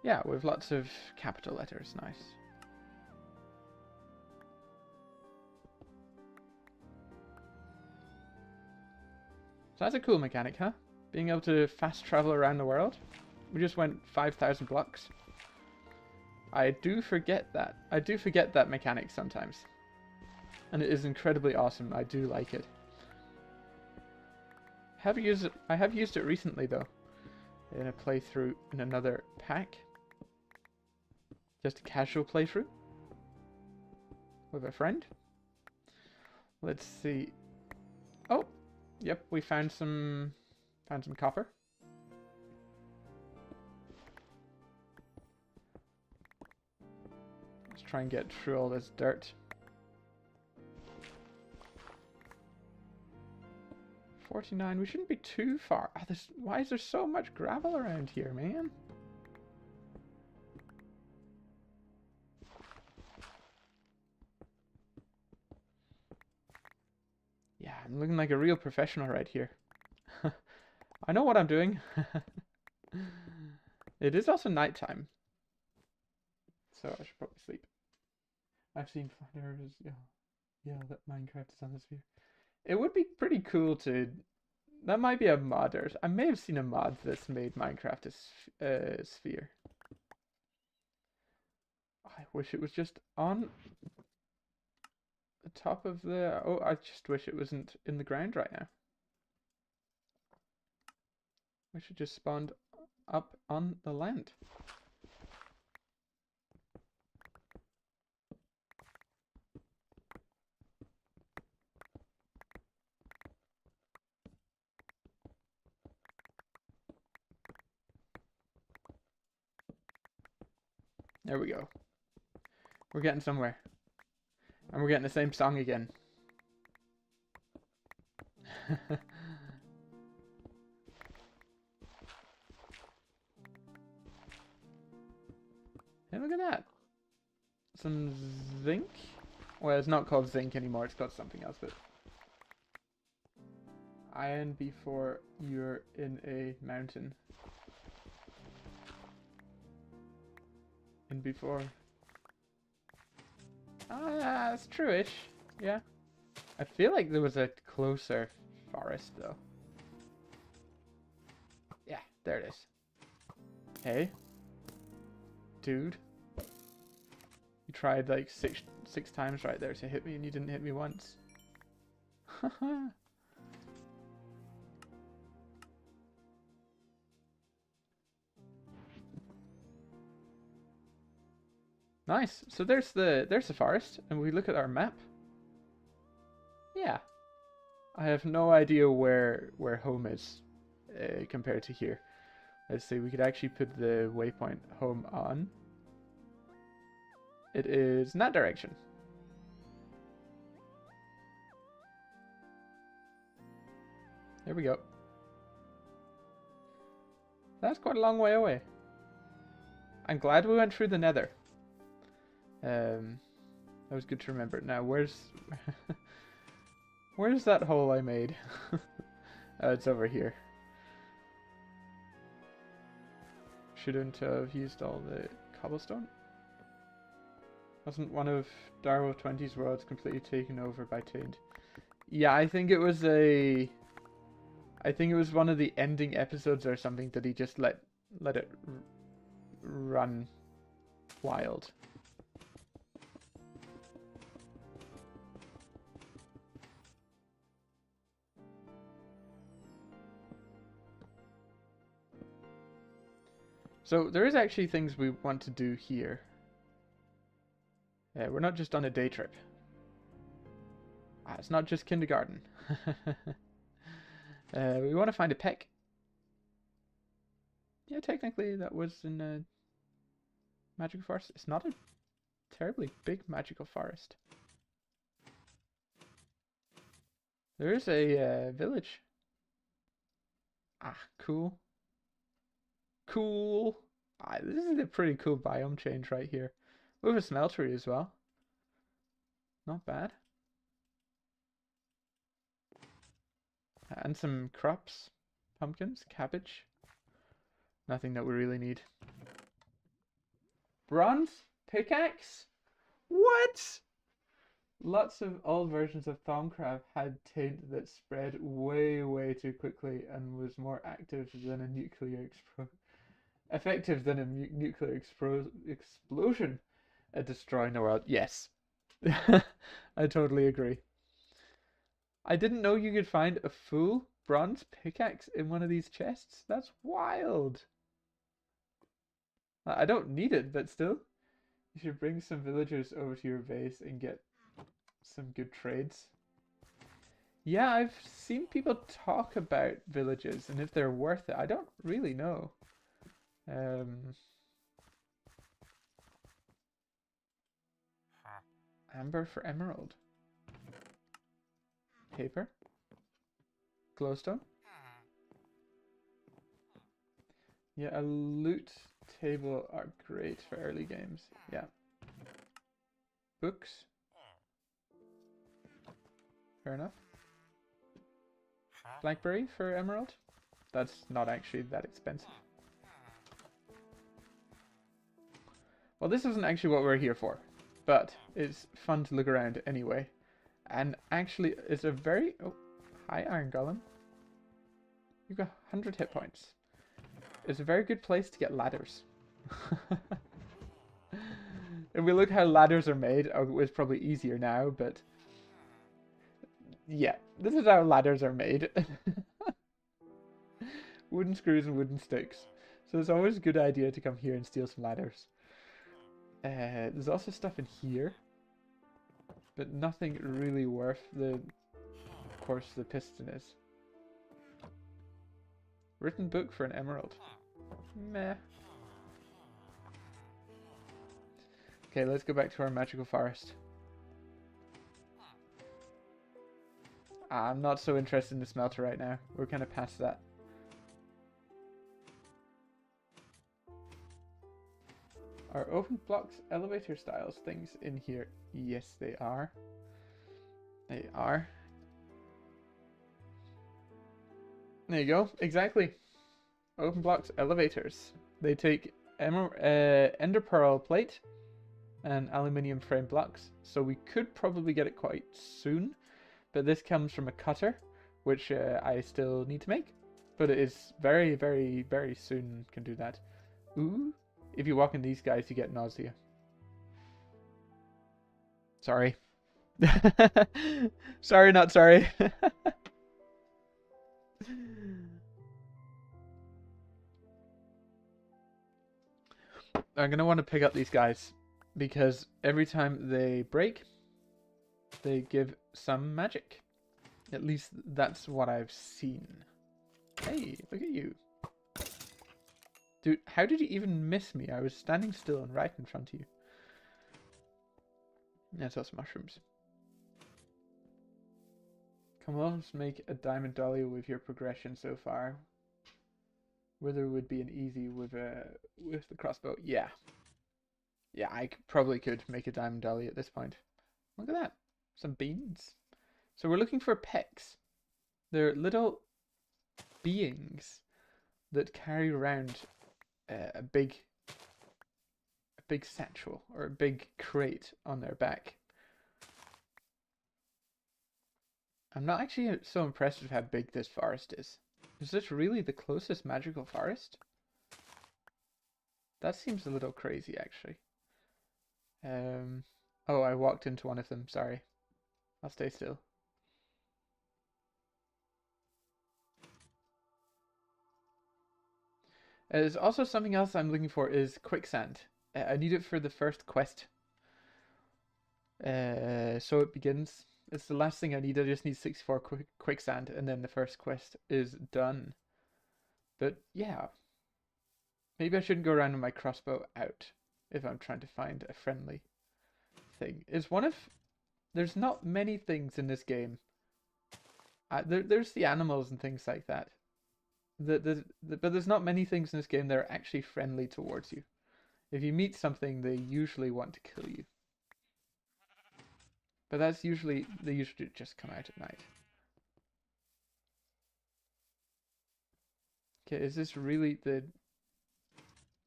Yeah, with lots of capital letters, nice. So that's a cool mechanic, huh? Being able to fast travel around the world. We just went 5,000 blocks. I do forget that. I do forget that mechanic sometimes. And it is incredibly awesome. I do like it. I have used it recently though. In a playthrough in another pack. Just a casual playthrough. With a friend. Let's see. Oh! Yep, we found some copper. Let's try and get through all this dirt. 49, we shouldn't be too far. Oh, why is there so much gravel around here, man? Yeah, I'm looking like a real professional right here. I know what I'm doing. It is also nighttime. So I should probably sleep. I've seen flat yeah, that Minecraft is on the sphere. It would be pretty cool to... That might be a mod, or I may have seen a mod that's made Minecraft a sphere. I wish it was just on the top of the... Oh, I just wish it wasn't in the ground right now. Wish it just spawned up on the land. There we go. We're getting somewhere. And we're getting the same song again. Hey, look at that. Some zinc? Well, it's not called zinc anymore. It's called something else, but iron before you're in a mountain. And before... Ah, that's true-ish. Yeah. I feel like there was a closer forest, though. Yeah, there it is. Hey. Dude. You tried like six times right there to hit me and you didn't hit me once. Haha. Nice. So there's the forest, and we look at our map. Yeah. I have no idea where home is compared to here. Let's see, we could actually put the waypoint home on. It is in that direction. There we go. That's quite a long way away. I'm glad we went through the nether. That was good to remember. Now, where's that hole I made? Oh, it's over here. Shouldn't have used all the cobblestone. Wasn't one of Darwell20's worlds completely taken over by Taint? Yeah, I think it was one of the ending episodes or something that he just let it run wild. So there is actually things we want to do here. We're not just on a day trip. It's not just kindergarten. We want to find a peck. Yeah, technically that was in a magical forest. It's not a terribly big magical forest. There is a village. Ah, cool. Cool. This is a pretty cool biome change right here. We have a smeltery as well. Not bad. And some crops. Pumpkins, cabbage. Nothing that we really need. Bronze pickaxe? What? Lots of old versions of Thaumcraft had taint that spread way, way too quickly and was more active than a nuclear explosion at destroying the world. Yes. I totally agree. I didn't know you could find a full bronze pickaxe in one of these chests. That's wild. I don't need it, but still. You should bring some villagers over to your base and get some good trades. Yeah, I've seen people talk about villages and if they're worth it. I don't really know. Amber for emerald. Paper. Glowstone. Yeah, a loot table are great for early games. Yeah. Books. Fair enough. Blackberry for emerald. That's not actually that expensive. Well, this isn't actually what we're here for, but it's fun to look around anyway. And actually, it's a very... Oh, hi, Iron Golem. You've got 100 hit points. It's a very good place to get ladders. If we look how ladders are made, it's probably easier now, but... Yeah, this is how ladders are made. Wooden screws and wooden sticks. So it's always a good idea to come here and steal some ladders. There's also stuff in here. But nothing really worth of course, the piston is. Written book for an emerald. Meh. Okay, let's go back to our magical forest. I'm not so interested in the smelter right now. We're kind of past that. Are open blocks elevator styles things in here? Yes, they are. They are. There you go. Exactly. Open blocks, elevators. They take ender pearl plate and aluminium frame blocks. So we could probably get it quite soon. But this comes from a cutter, which I still need to make. But it is very, very, very soon can do that. Ooh. If you walk in these guys, you get nausea. Sorry. Sorry, not sorry. I'm going to want to pick up these guys because every time they break, they give some magic. At least that's what I've seen. Hey, look at you. Dude, how did you even miss me? I was standing still and right in front of you. That's us mushrooms. Come on, let's make a diamond dolly with your progression so far. Whether would be an easy with the crossbow. Yeah. Yeah, I probably could make a diamond dolly at this point. Look at that. Some beans. So we're looking for pecks. They're little beings that carry around a big satchel or a big crate on their back. I'm not actually so impressed with how big this forest is. Is this really the closest magical forest? That seems a little crazy, actually. Oh, I walked into one of them. Sorry. I'll stay still. There's also something else I'm looking for is quicksand. I need it for the first quest. So it begins. It's the last thing I need. I just need 64 quicksand, and then the first quest is done. But yeah, maybe I shouldn't go around with my crossbow out if I'm trying to find a friendly thing. There's not many things in this game. There's the animals and things like that. But there's not many things in this game that are actually friendly towards you. If you meet something, they usually want to kill you. But they usually just come out at night. Okay, is this really the...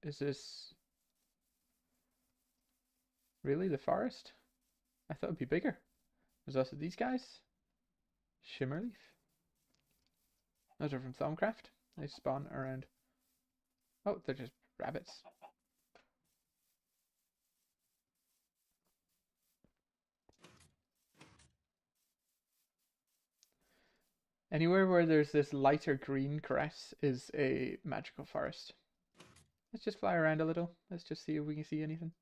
Is this... really the forest? I thought it'd be bigger. There's also these guys. Shimmerleaf. Those are from Thaumcraft. They spawn around... Oh, they're just rabbits. Anywhere where there's this lighter green grass is a magical forest. Let's just fly around a little. Let's just see if we can see anything.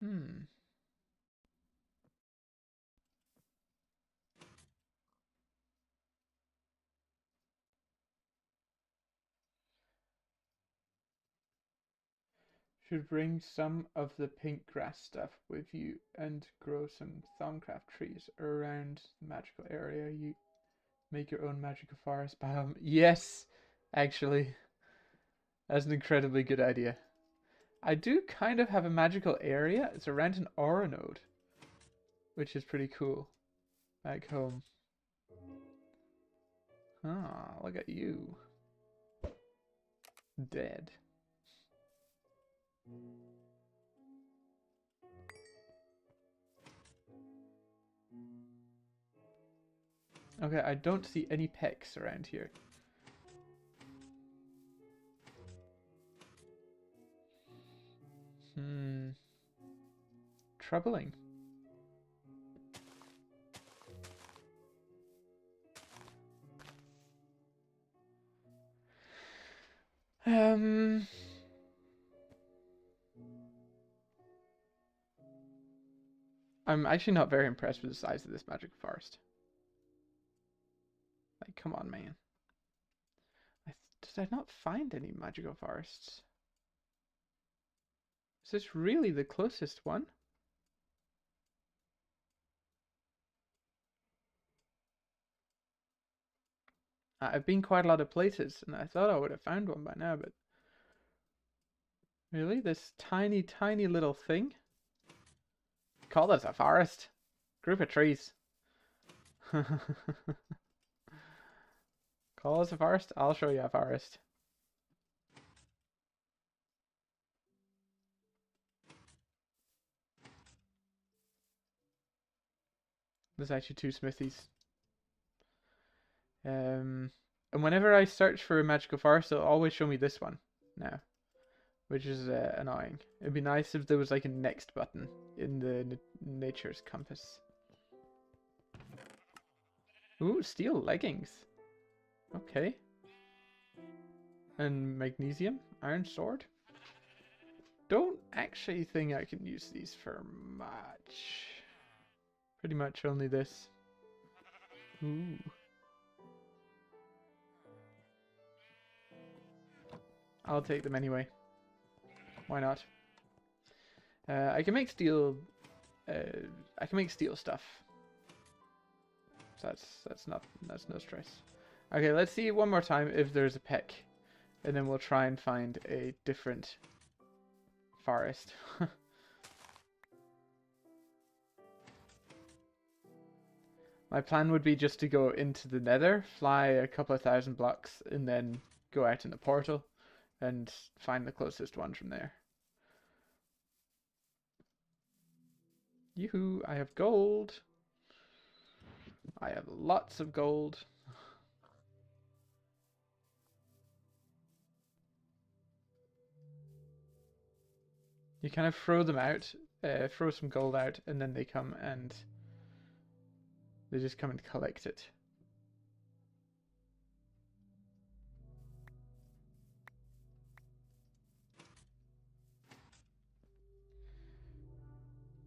Hmm. Should bring some of the pink grass stuff with you and grow some Thaumcraft trees around the magical area. You make your own magical forest biome. Yes, actually. That's an incredibly good idea. I do kind of have a magical area. It's around an aura node, which is pretty cool. Back home. Ah, look at you. Dead. Okay, I don't see any pecks around here. Troubling. I'm actually not very impressed with the size of this magical forest. Like, come on, man. Did I not find any magical forests? Is this really the closest one? I've been quite a lot of places, and I thought I would have found one by now, but... Really? This tiny, tiny little thing? call this a forest. Group of trees. Call us a forest? I'll show you a forest. There's actually 2 smithies. And whenever I search for a magical forest, it'll always show me this one now, which is annoying. It'd be nice if there was like a next button in the nature's compass. Ooh, steel leggings. Okay. And magnesium, iron sword. Don't actually think I can use these for much. Pretty much only this. Ooh. I'll take them anyway. Why not? I can make steel. I can make steel stuff. So that's no stress. Okay, let's see one more time if there's a peck, and then we'll try and find a different forest. My plan would be just to go into the nether, fly a couple of 1,000 blocks, and then go out in the portal and find the closest one from there. Yoo-hoo, I have gold. I have lots of gold. You kind of throw them out, throw some gold out, and then they come and they just come and collect it.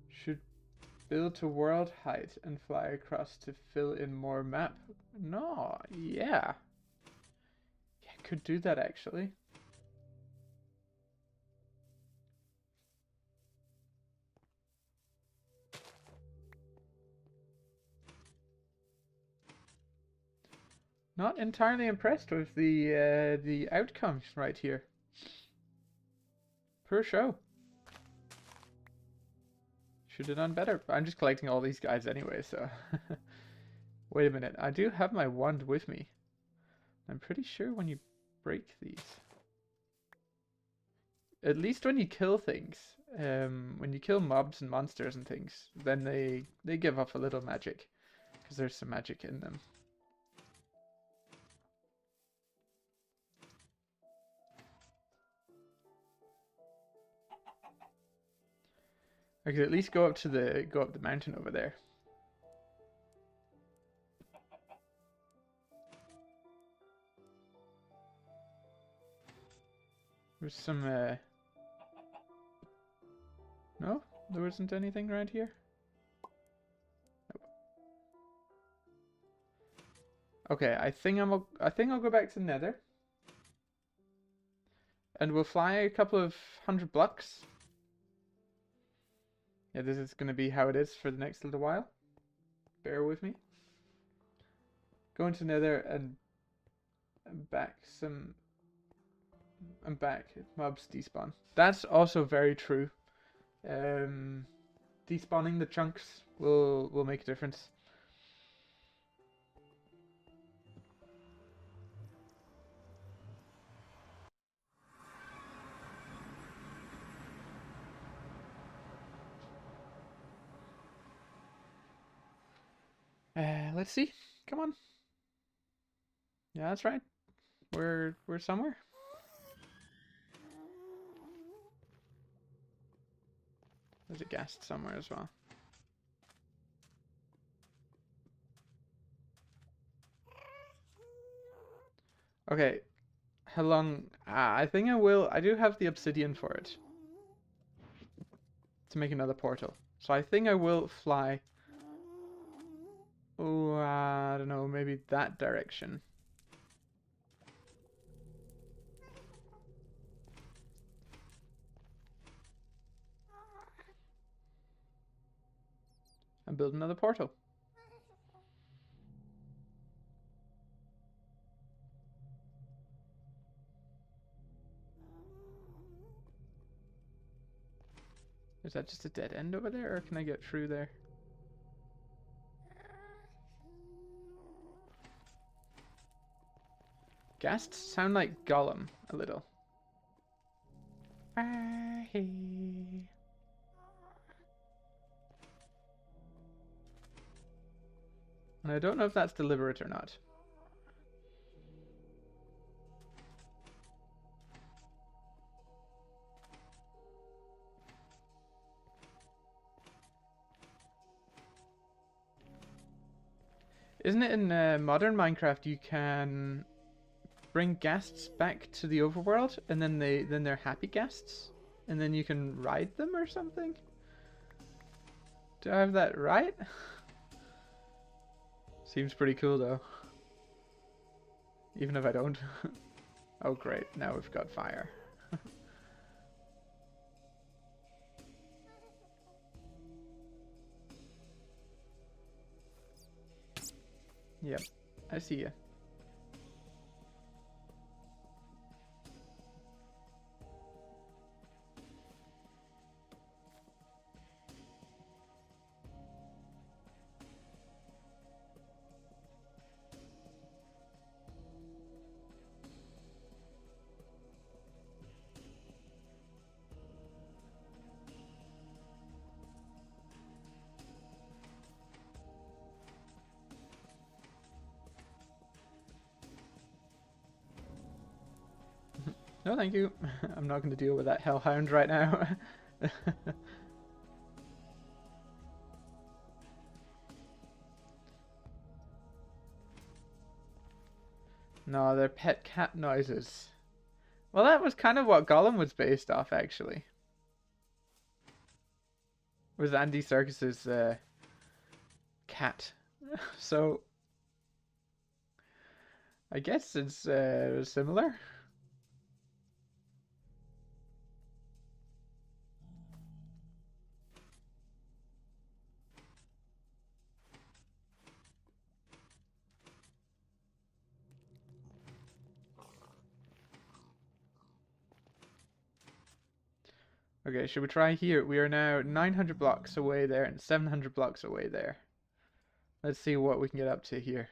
Should build to world height and fly across to fill in more map. No, yeah. Yeah, could do that actually. Not entirely impressed with the outcomes right here. Poor show. Should have done better. I'm just collecting all these guys anyway, so. Wait a minute. I do have my wand with me. I'm pretty sure when you break these. At least when you kill things. When you kill mobs and monsters and things, then they give off a little magic. Because there's some magic in them. I could at least go up the mountain over there. There's some no, there wasn't anything around here. Nope. Okay, I think I'll go back to Nether. And we'll fly a couple of 100 blocks. Yeah, this is going to be how it is for the next little while. Bear with me. Go into Nether and back some. I'm back. Mobs despawn. That's also very true. Despawning the chunks will make a difference. Let's see. Come on. Yeah, that's right. We're somewhere. There's a ghast somewhere as well. Okay. How long? I think I will. I do have the obsidian for it. To make another portal. So I think I will fly. Oh, I don't know. Maybe that direction. And build another portal. Is that just a dead end over there, or can I get through there? Ghasts sound like Gollum a little. And I don't know if that's deliberate or not. Isn't it in modern Minecraft you can bring guests back to the overworld and then they're happy guests and then you can ride them or something? Do I have that right? Seems pretty cool though. Even if I don't. Oh great, now we've got fire. Yep, I see ya. No, thank you. I'm not going to deal with that hellhound right now. No, they're pet cat noises. Well, that was kind of what Gollum was based off, actually. Was Andy Serkis's cat. So, I guess it's similar. Okay, should we try here? We are now 900 blocks away there and 700 blocks away there. Let's see what we can get up to here.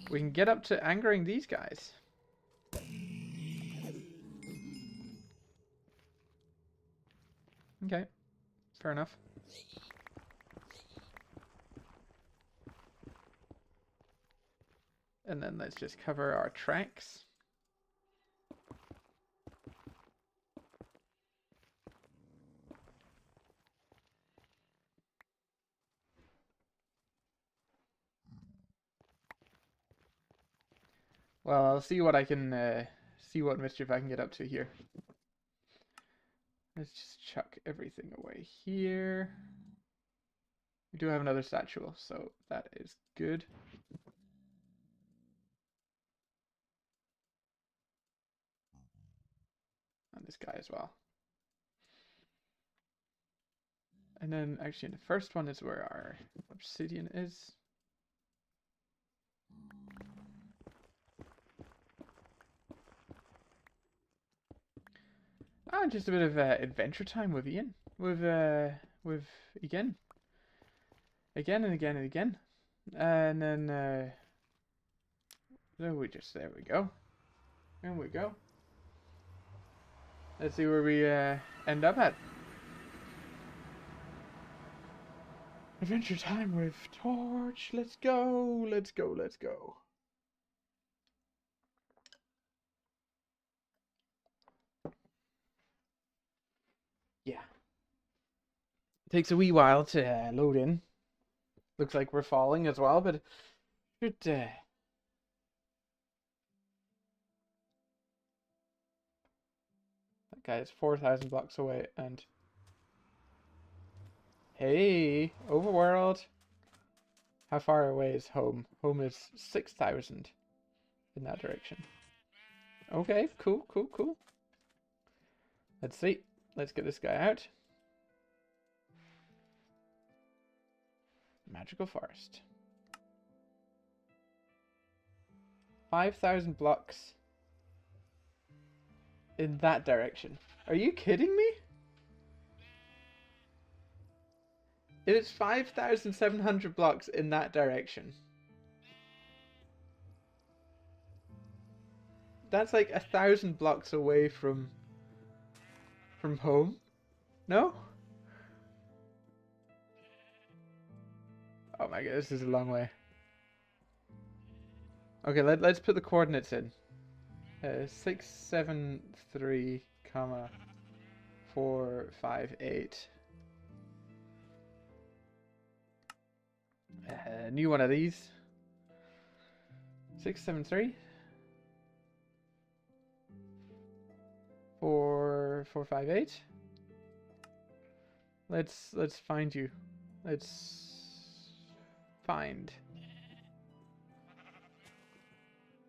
We can get up to angering these guys. Okay, fair enough. And then let's just cover our tracks. Well, I'll see what I can, see what mischief I can get up to here. Let's just chuck everything away here. We do have another statue, so that is good. And this guy as well. And then actually the first one is where our obsidian is. Ah, just a bit of adventure time with Ian. With again and again and again. And then there we go. There we go. Let's see where we end up at. Adventure time with Torch. Let's go. Let's go. Let's go. Yeah. Takes a wee while to load in. Looks like we're falling as well, but that guy is 4,000 blocks away, and hey, overworld. How far away is home? Home is 6,000 in that direction. Okay, cool, cool, cool. Let's see. Let's get this guy out. Magical forest. 5,000 blocks in that direction. Are you kidding me? It is 5,700 blocks in that direction. That's like 1,000 blocks away from home. No? Oh my god, this is a long way. Okay, let's put the coordinates in. 673, comma 458. New one of these. 673. 458. Let's find you. Let's find.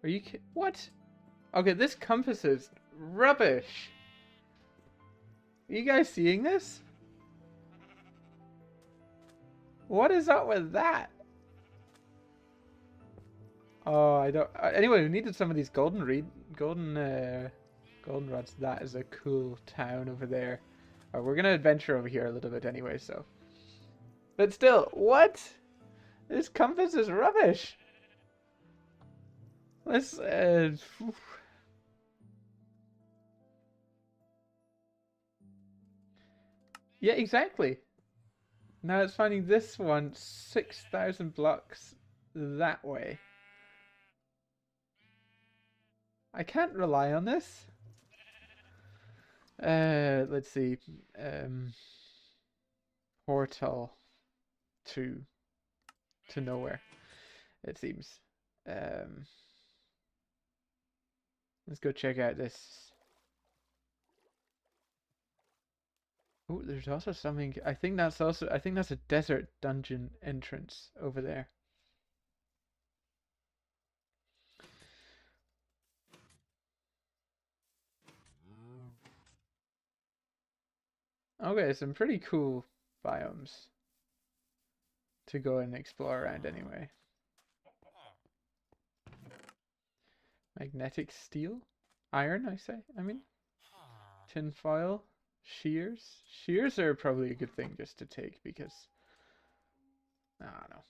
Are you what? Okay, this compass is rubbish. Are you guys seeing this? What is up with that? Oh, I don't. Anyway, we needed some of these golden rods. That is a cool town over there. We're gonna adventure over here a little bit anyway, so. But still, what? This compass is rubbish. Let's. Yeah, exactly. Now it's finding this one 6,000 blocks that way. I can't rely on this. Let's see. Portal to nowhere, it seems. Let's go check out this. Oh, there's also something. I think that's a desert dungeon entrance over there. Okay, some pretty cool biomes to go and explore around anyway. Magnetic steel? Iron, I mean. Tin foil. Shears. Shears are probably a good thing just to take because, I don't know,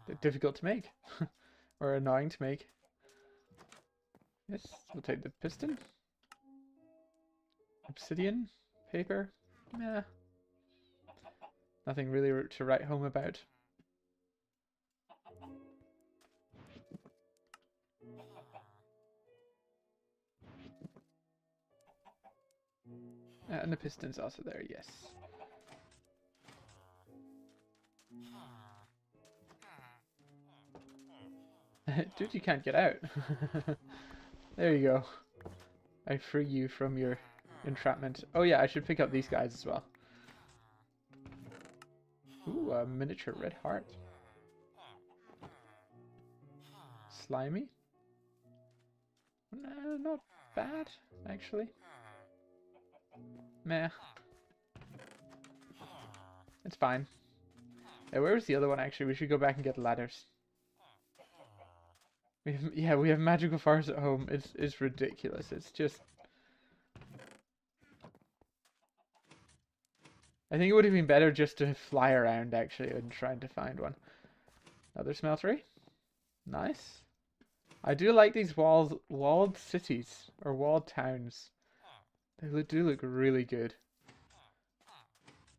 they're difficult to make. Or annoying to make. Yes, we'll take the piston. Obsidian. Paper. Nah. Nothing really to write home about. And the piston's also there, yes. Dude, you can't get out. There you go. I free you from your entrapment. Oh yeah, I should pick up these guys as well. Ooh, a miniature red heart. Slimy? Not bad, actually. Meh. It's fine. Hey, where was the other one, actually? We should go back and get ladders. We have magical forest at home. It's ridiculous. It's just... I think it would have been better just to fly around, actually, and trying to find one. Another smeltery. Nice. I do like these walled cities, or walled towns. They do look really good.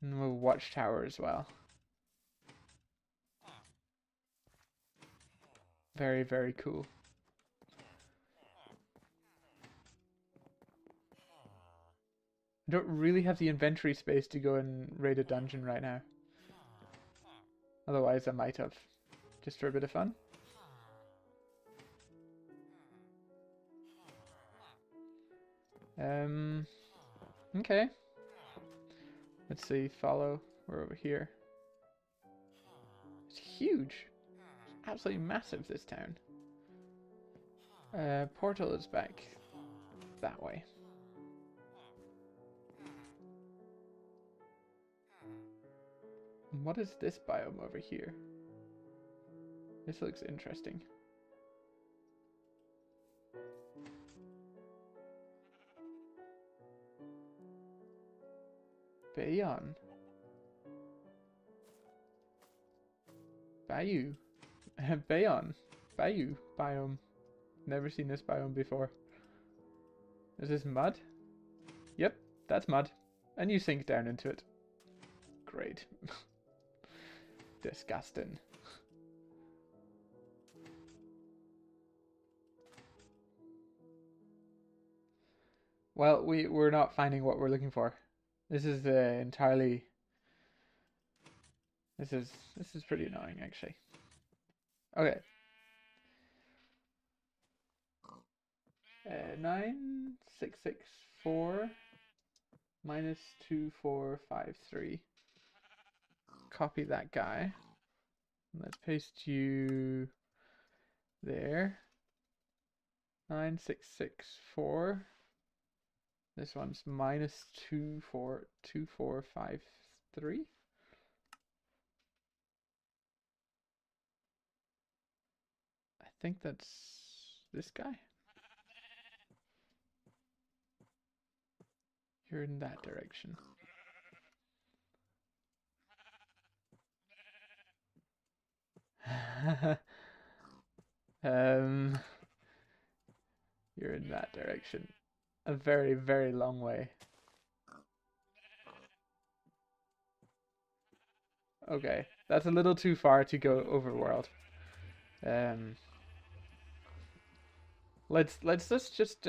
And a watchtower as well. Very, very cool. I don't really have the inventory space to go and raid a dungeon right now. Otherwise I might have. Just for a bit of fun. Okay. Let's see, follow. We're over here. It's huge. It's absolutely massive, this town. Portal is back that way. What is this biome over here? This looks interesting. Bayon. Bayou. Bayon. Bayou biome. Never seen this biome before. Is this mud? Yep, that's mud. And you sink down into it. Great. Disgusting. Well, we're not finding what we're looking for. This is entirely. This is pretty annoying, actually. Okay. 9664 minus 2453. Copy that guy. Let's paste you there. 9664. This one's minus 2453. I think that's this guy. You're in that direction. You're in that direction. A very, very long way. Okay, that's a little too far to go overworld. Let's just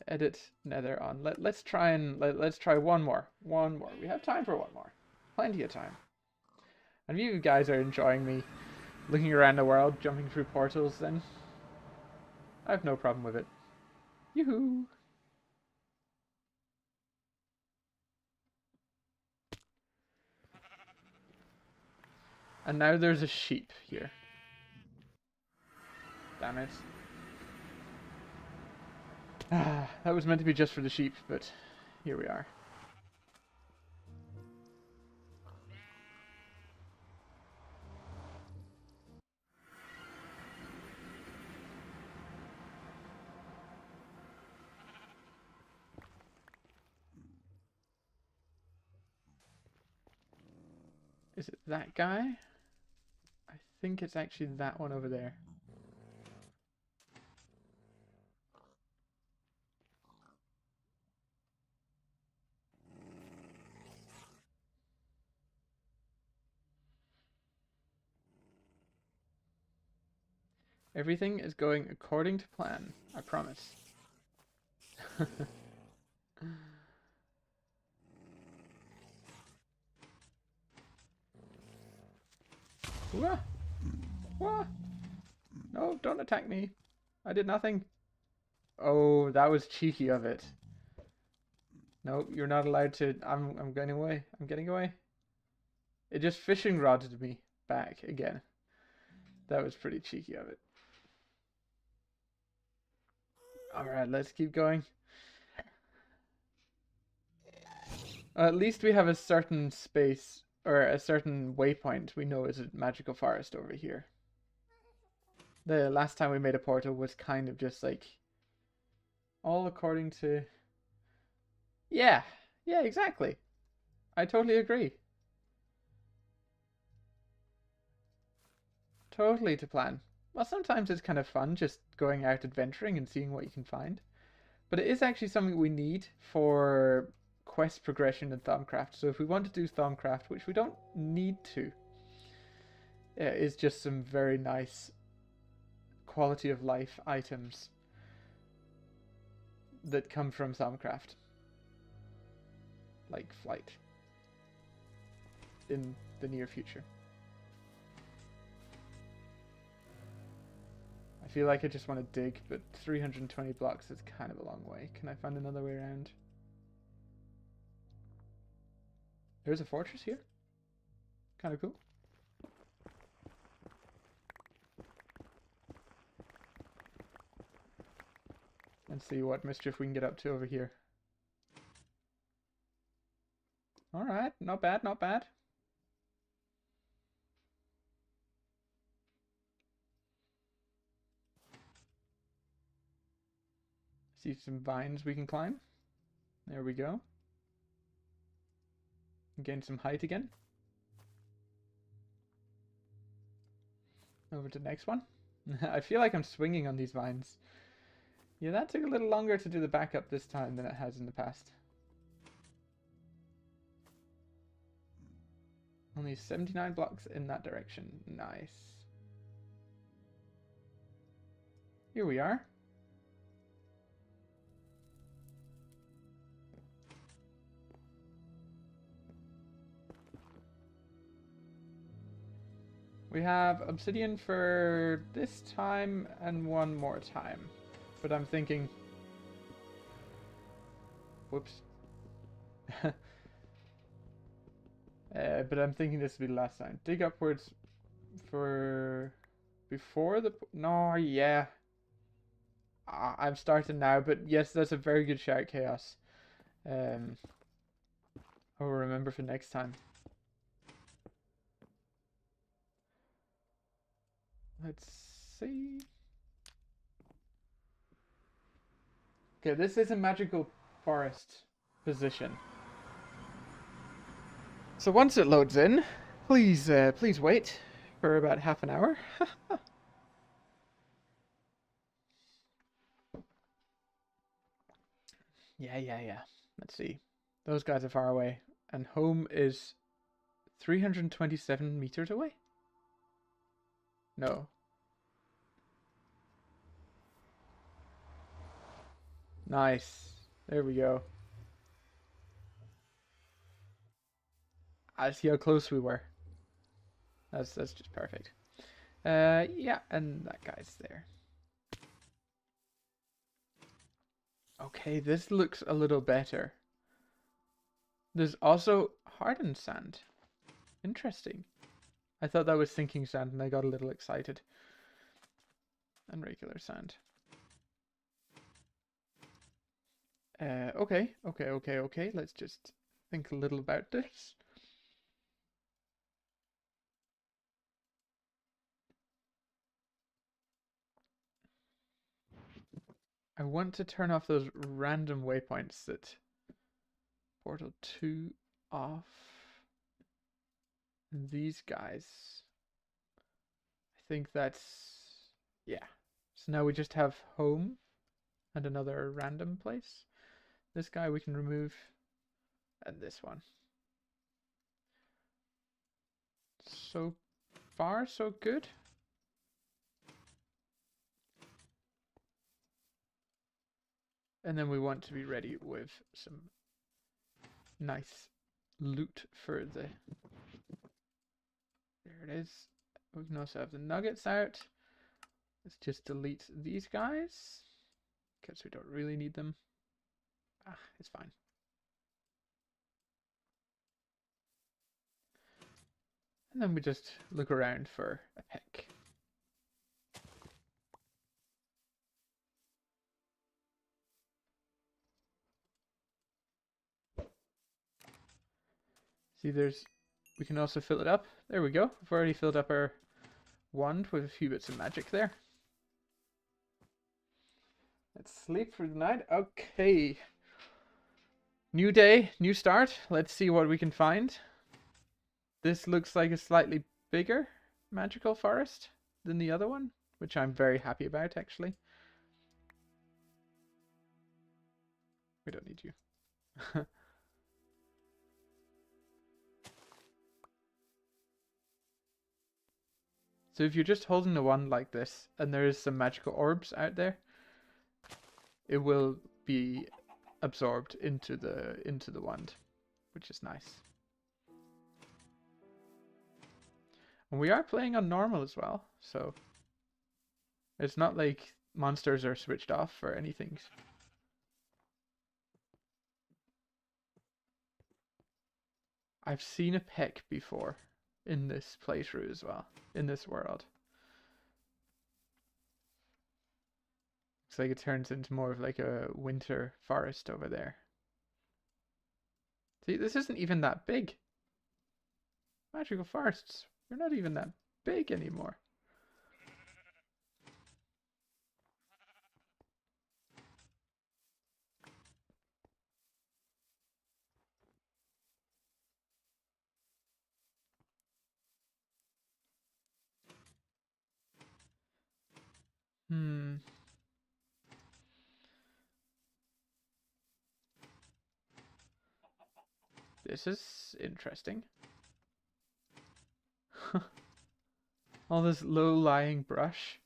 edit Nether on. Let's try one more. One more. We have time for one more. Plenty of time. And if you guys are enjoying me looking around the world, jumping through portals, then I have no problem with it. Yoo-hoo! And now there's a sheep here. Damn it. Ah, that was meant to be just for the sheep, but here we are. Is it that guy? I think it's actually that one over there. Everything is going according to plan, I promise. Wah! Wah! No, don't attack me. I did nothing. Oh, that was cheeky of it. No, you're not allowed to. I'm getting away. I'm getting away. It just fishing rodded me back again. That was pretty cheeky of it. Alright, let's keep going. At least we have a certain space, or a certain waypoint we know is a magical forest over here. The last time we made a portal was kind of just like all according to... Yeah, exactly. I totally agree. Totally to plan. Well, sometimes it's kind of fun just going out adventuring and seeing what you can find. But it is actually something we need for quest progression in Thaumcraft. So if we want to do Thaumcraft, which we don't need to, it is just some very nice quality of life items that come from Thaumcraft. Like flight. In the near future. I feel like I just want to dig, but 320 blocks is kind of a long way. Can I find another way around? There's a fortress here? Kind of cool. Let's see what mischief we can get up to over here. Alright, not bad, not bad. See some vines we can climb. There we go. Gain some height again. Over to the next one. I feel like I'm swinging on these vines. Yeah, that took a little longer to do the backup this time than it has in the past. Only 79 blocks in that direction. Nice. Here we are. We have obsidian for this time and one more time. But I'm thinking... Whoops. But I'm thinking this will be the last time. Dig upwards for... Before the... No, yeah. I'm starting now, but yes, that's a very good shout, Chaos. I'll remember for next time. Let's see. Okay, this is a magical forest position. So once it loads in, please wait for about half an hour. Yeah. Let's see. Those guys are far away, and home is 327 meters away. No. Nice. There we go. I see how close we were. That's just perfect. Yeah, and that guy's there. Okay, this looks a little better. There's also hardened sand. Interesting. I thought that was sinking sand and I got a little excited. And regular sand. Okay. Let's just think a little about this. I want to turn off those random waypoints that portal 2 off. And these guys. I think that's... Yeah. So now we just have home and another random place. This guy we can remove. And this one. So far, so good. And then we want to be ready with some nice loot for the... There it is. We can also have the nuggets out. Let's just delete these guys because we don't really need them. It's fine. And then we just look around for a pick. See, we can also fill it up. There we go. We've already filled up our wand with a few bits of magic there. Let's sleep for the night. Okay. New day, new start. Let's see what we can find. This looks like a slightly bigger magical forest than the other one, which I'm very happy about, actually. We don't need you. So if you're just holding the wand like this, and there is some magical orbs out there, it will be absorbed into the wand, which is nice. And we are playing on normal as well, so it's not like monsters are switched off or anything. I've seen a peck before in this playthrough as well, in this world. Looks like it turns into more of like a winter forest over there. See, this isn't even that big. Magical forests, they're not even that big anymore. Hmm. This is interesting. All this low-lying brush.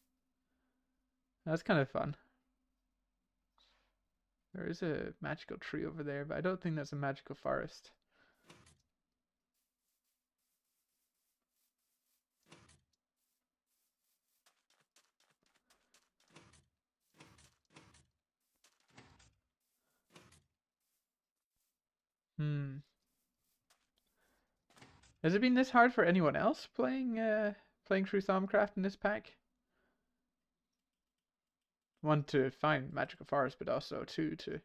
That's kind of fun. There is a magical tree over there, but I don't think that's a magical forest. Hmm. Has it been this hard for anyone else playing through Thaumcraft in this pack? One, to find magical forest, but also two, to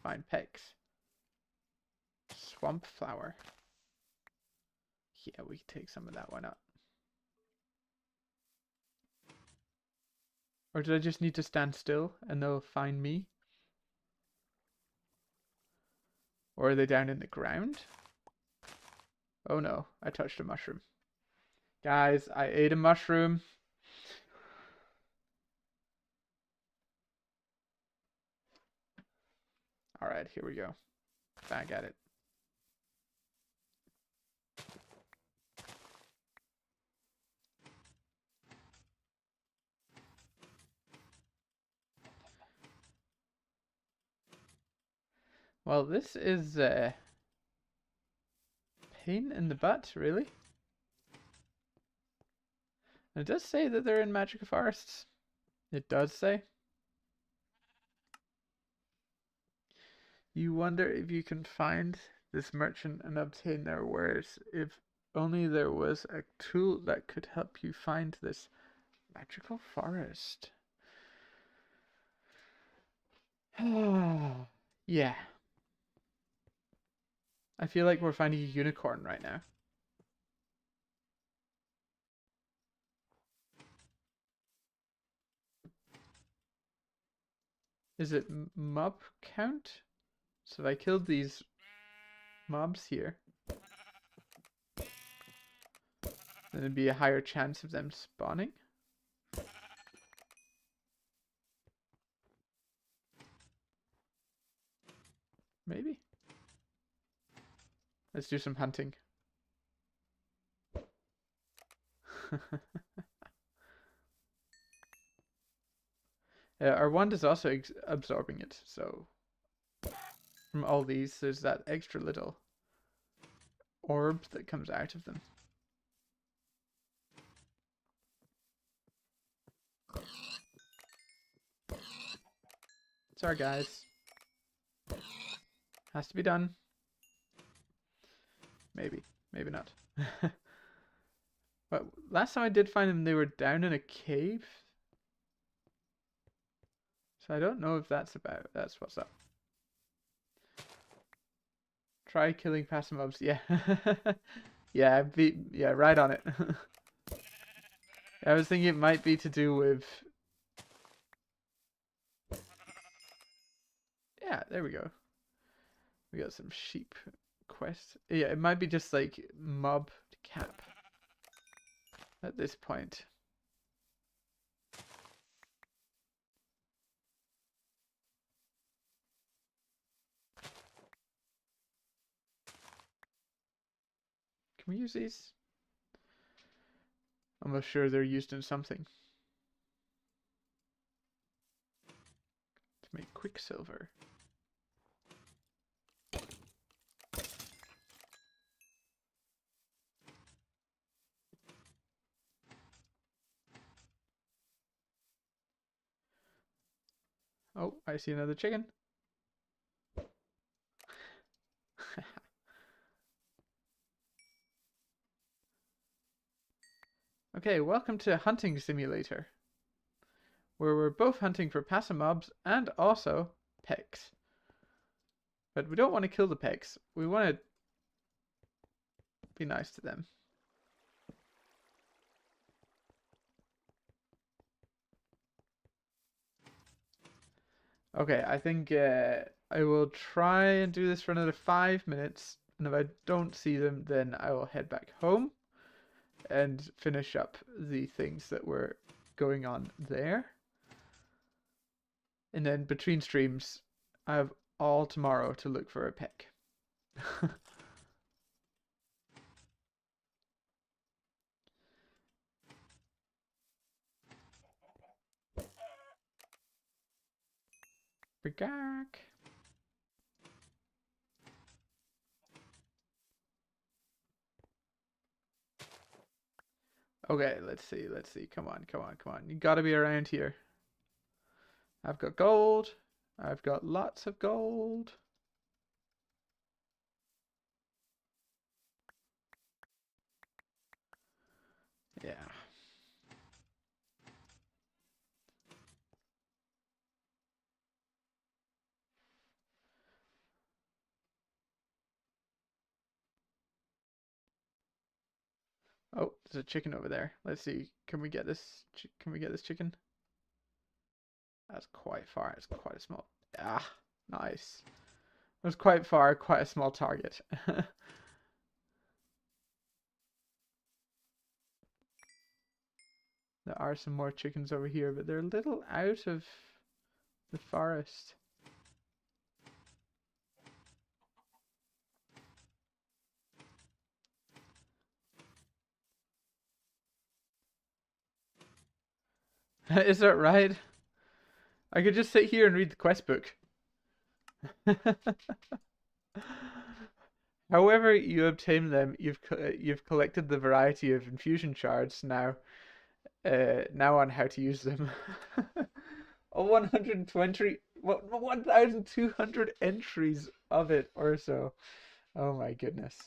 find pecs. Swamp flower. Yeah, we can take some of that. Why not? Or did I just need to stand still and they'll find me? Or are they down in the ground? Oh no, I touched a mushroom. Guys, I ate a mushroom. Alright, here we go. Back at it. Well, this is a pain in the butt, really. And it does say that they're in magical forests. It does say. You wonder if you can find this merchant and obtain their wares. If only there was a tool that could help you find this magical forest. Yeah. I feel like we're finding a unicorn right now. Is it mob count? So if I killed these mobs here, then it'd be a higher chance of them spawning. Maybe. Let's do some hunting. Our wand is also absorbing it, so from all these, there's that extra little orb that comes out of them. Sorry, guys. Has to be done. Maybe. Maybe not. But last time I did find them, they were down in a cave. So I don't know if that's what's up. Try killing past mobs. Yeah. Yeah, right on it. I was thinking it might be to do with... Yeah, there we go. We got some sheep quest. Yeah, it might be just like mob cap at this point. Can we use these? I'm not sure they're used in something. To make quicksilver. Oh, I see another chicken. Okay, welcome to Hunting Simulator, where we're both hunting for passive mobs and also pecs. But we don't want to kill the pecs. We want to be nice to them. Okay, I think I will try and do this for another 5 minutes, and if I don't see them, then I will head back home and finish up the things that were going on there. And then between streams, I have all tomorrow to look for a pick. Brigak. Okay, let's see. Let's see. Come on, come on, come on. You gotta be around here. I've got gold. I've got lots of gold. Yeah. Oh, there's a chicken over there. Let's see. Can we get this? Can we get this chicken? That's quite far. It's quite a small. Ah, nice. It was quite far. Quite a small target. There are some more chickens over here, but they're a little out of the forest. Is that right? I could just sit here and read the quest book. However you obtain them, you've collected the variety of infusion shards now. Now on how to use them. Oh, 120, 1,200 entries of it or so. Oh my goodness.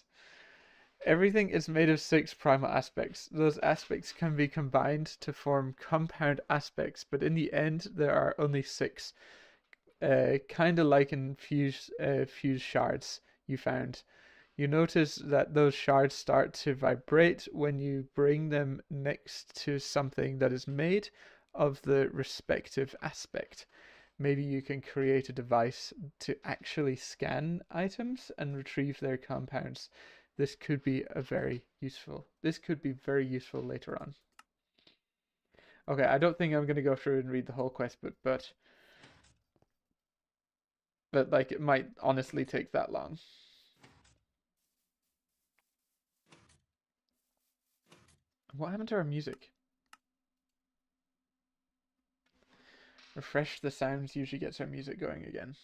Everything is made of 6 primal aspects. Those aspects can be combined to form compound aspects, but in the end there are only 6. Kind of like in fuse shards you found. You notice that those shards start to vibrate when you bring them next to something that is made of the respective aspect. Maybe you can create a device to actually scan items and retrieve their compounds. This could be very useful later on. Okay, I don't think I'm going to go through and read the whole quest book, but like it might honestly take that long. What happened to our music? Refresh the sounds usually gets our music going again.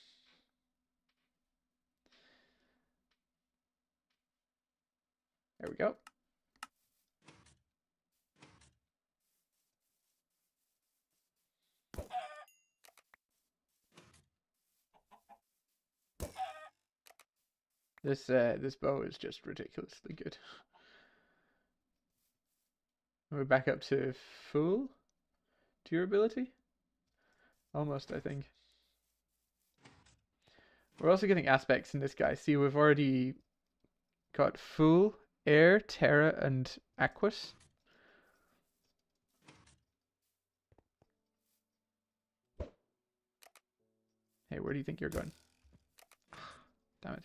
There we go. This bow is just ridiculously good. We're back up to full durability? Almost, I think. We're also getting aspects in this guy. See, we've already got full, air, terra, and aquas. Hey, where do you think you're going? Damn it.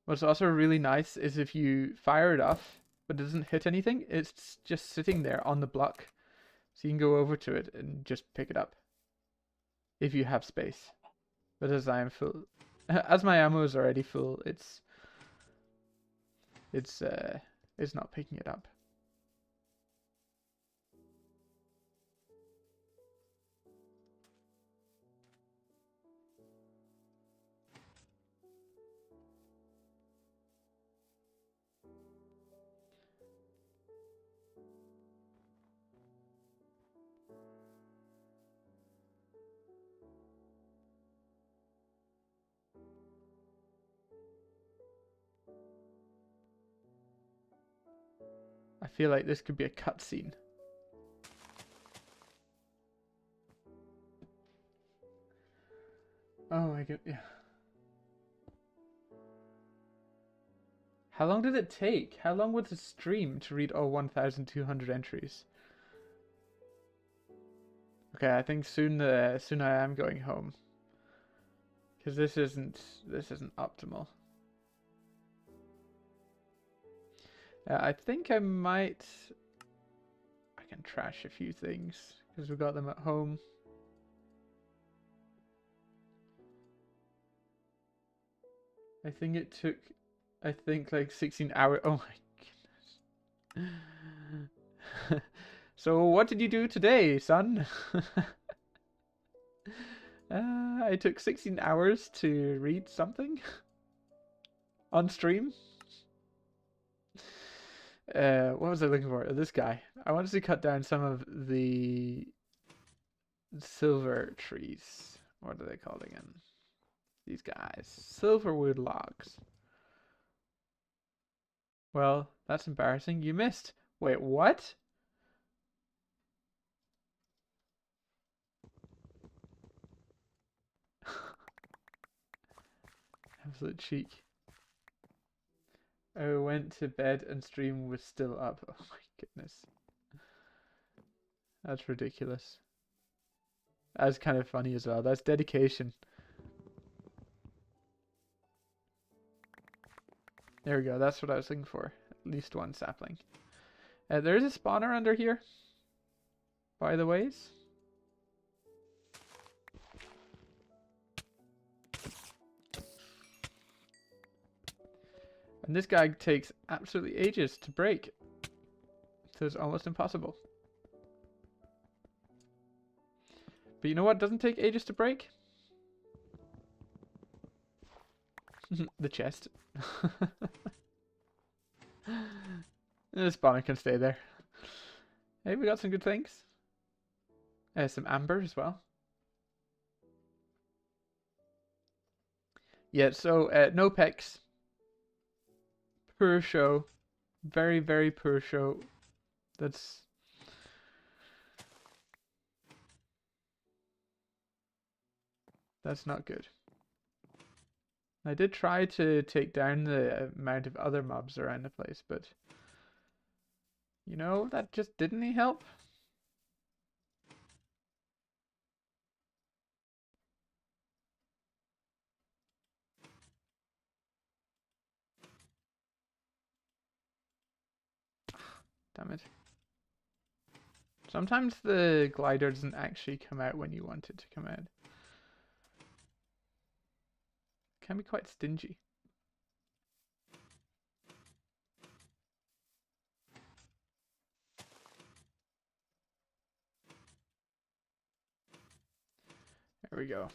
What's also really nice is if you fire it off, but it doesn't hit anything, it's just sitting there on the block. So you can go over to it and just pick it up. If you have space. But as I am full, as my ammo is already full, it's not picking it up. I feel like this could be a cutscene. Oh my god, yeah. How long did it take? How long was the stream to read all 1,200 entries? Okay, I think soon soon I am going home. Because this isn't optimal. I think I can trash a few things. because we got them at home. I think it took, like 16 hours. Oh my goodness. So what did you do today, son? I took 16 hours to read something on stream. What was I looking for? This guy. I wanted to cut down some of the silver trees. What are they called again? These guys. Silverwood logs. Well, that's embarrassing. You missed. Wait, what? Absolute cheek. I went to bed and stream was still up. Oh my goodness. That's ridiculous. That's kind of funny as well. That's dedication. There we go. That's what I was looking for. At least one sapling. There is a spawner under here, by the ways. And this guy takes absolutely ages to break. So it's almost impossible. But you know what doesn't take ages to break? The chest. The spawner can stay there. Hey, we got some good things. Some amber as well. Yeah, so no pecs. Poor show. Very, very poor show. That's not good. I did try to take down the amount of other mobs around the place, but you know, that just didn't help. Damn it. Sometimes the glider doesn't actually come out when you want it to come out. It can be quite stingy. There we go.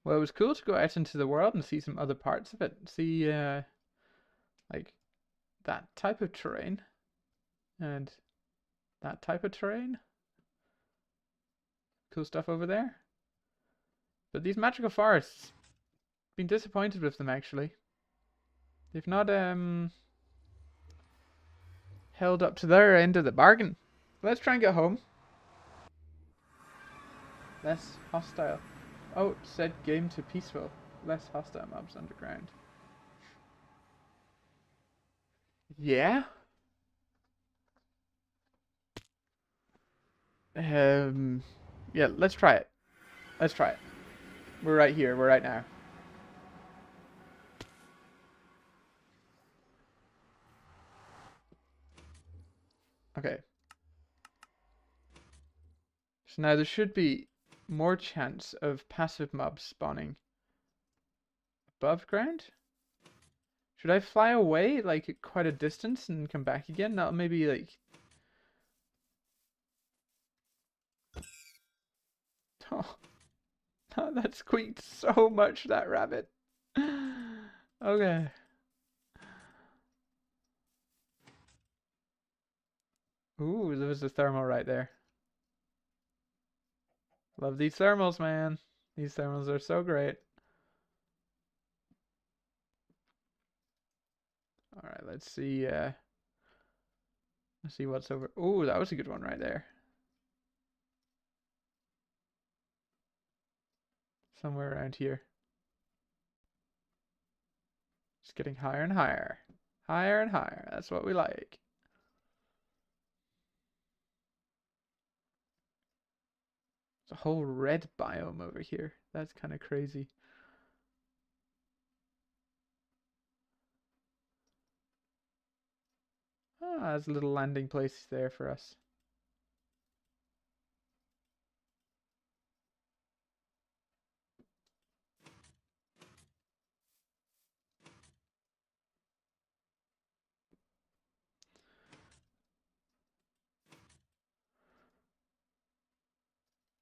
Well, it was cool to go out into the world and see some other parts of it. See, like, that type of terrain. And that type of terrain. Cool stuff over there. But these magical forests, been disappointed with them actually. They've not held up to their end of the bargain. Let's try and get home. Less hostile. Oh, set game to peaceful. Less hostile mobs underground. Yeah. Yeah, let's try it. Let's try it. We're right here. We're right now. Okay. So now there should be more chance of passive mobs spawning above ground. Should I fly away like quite a distance and come back again? That'll maybe like. Oh, that squeaked so much, that rabbit. Okay. Ooh, there was a thermal right there. Love these thermals, man. These thermals are so great. Alright, let's see what's over. Ooh, that was a good one right there. Somewhere around here. Just getting higher and higher. Higher and higher. That's what we like. There's a whole red biome over here. That's kind of crazy. Ah, there's a little landing place there for us.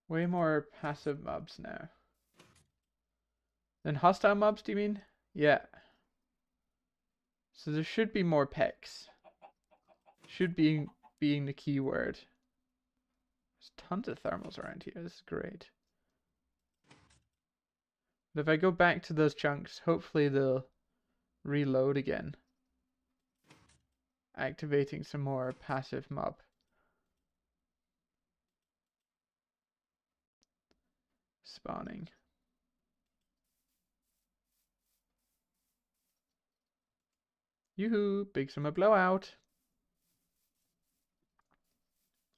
Way more passive mobs now. Than hostile mobs, do you mean? Yeah. So there should be more pecs. Should be being the key word. There's tons of thermals around here. This is great. But if I go back to those chunks, hopefully they'll reload again. Activating some more passive mob. Spawning. Yoo-hoo! Big summer blowout.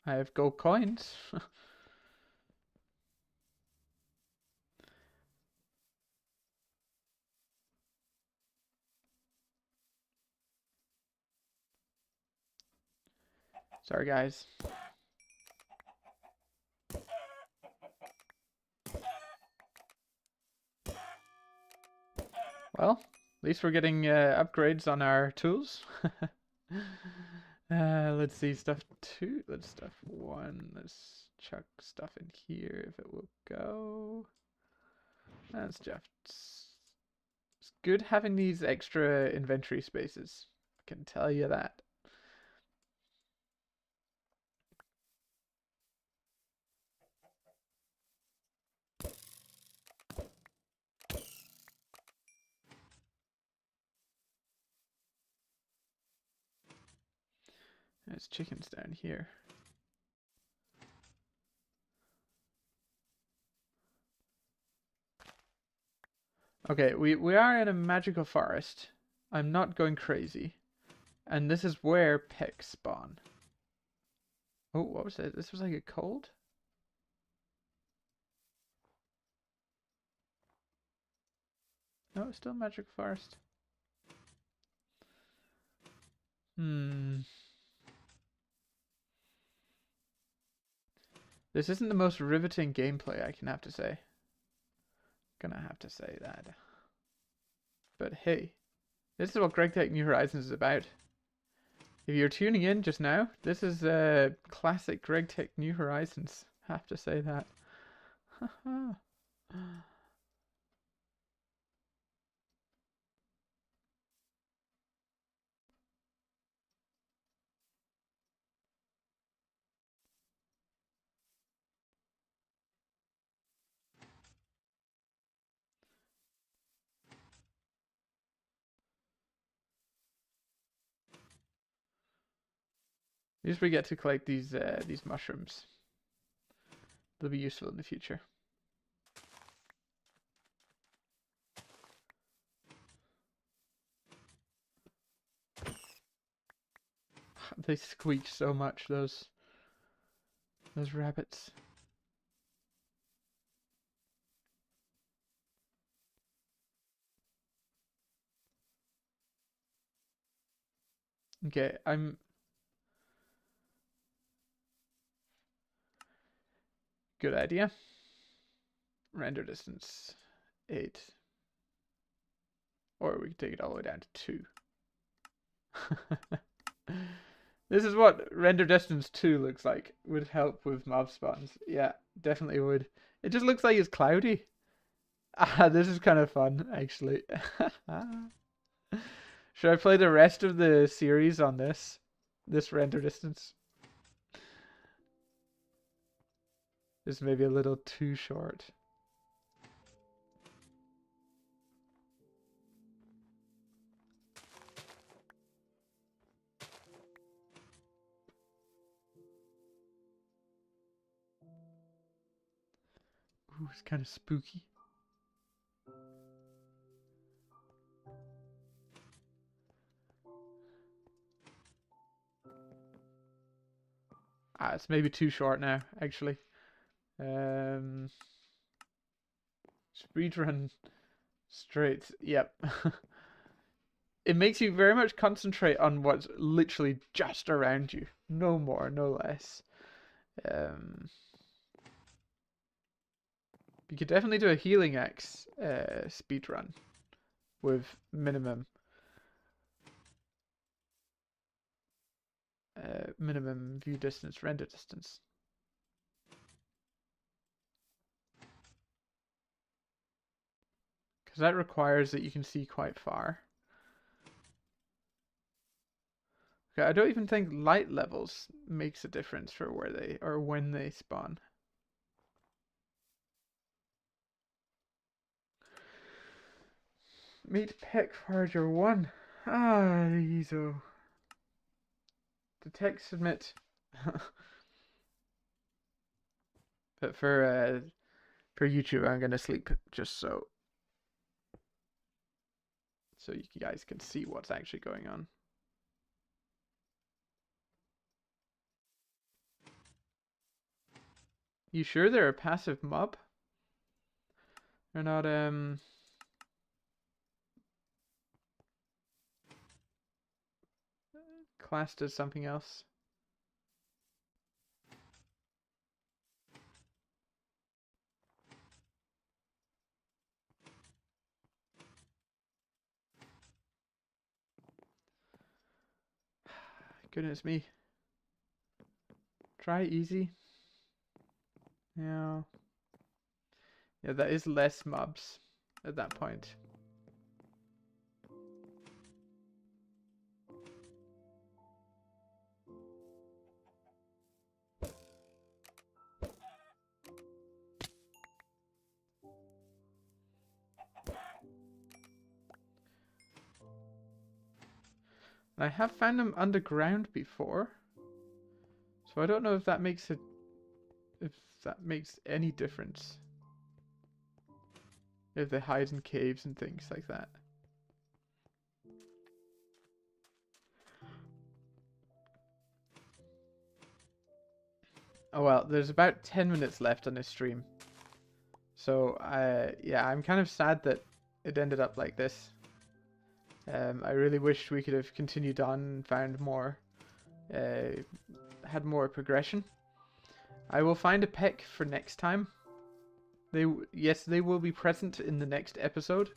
I have gold coins. Sorry, guys. Well, at least we're getting upgrades on our tools. Let's see, stuff 2. Let's stuff 1. Let's chuck stuff in here if it will go. That's just... It's good having these extra inventory spaces. I can tell you that. There's chickens down here. Okay, we are in a magical forest. I'm not going crazy. And this is where pecs spawn. Oh, what was that? This was like a cold? No, it's still magic forest. This isn't the most riveting gameplay, I can have to say. Gonna have to say that. But hey, this is what GregTech New Horizons is about. If you're tuning in just now, this is classic GregTech New Horizons. Have to say that. At least we get to collect these mushrooms. They'll be useful in the future. They squeak so much, those rabbits. Okay, good idea. Render distance 8. Or we can take it all the way down to 2. This is what render distance 2 looks like. Would help with mob spawns. Yeah, definitely would. It just looks like it's cloudy. Ah, this is kind of fun, actually. Should I play the rest of the series on this render distance? This is maybe a little too short. Ooh, it's kind of spooky. Ah, it's maybe too short now, actually. Speedrun straight. Yep. It makes you very much concentrate on what's literally just around you. No more, no less. You could definitely do a healing axe speedrun with minimum view distance, render distance. Because that requires that you can see quite far. Okay, I don't even think light levels makes a difference for where they, or when they spawn. Meet Peck Forager 1. Ah, Ezo. Detect, submit. But for YouTube, I'm gonna sleep just so you guys can see what's actually going on. You sure they're a passive mob? They're not classed as something else. Goodness me. Try easy. Yeah. Yeah, that is less mobs at that point. I have found them underground before, so I don't know if that makes any difference. If they hide in caves and things like that. Oh well, there's about 10 minutes left on this stream. So, yeah, I'm kind of sad that it ended up like this. I really wished we could have continued on and found more, had more progression. I will find a peck for next time. Yes, they will be present in the next episode.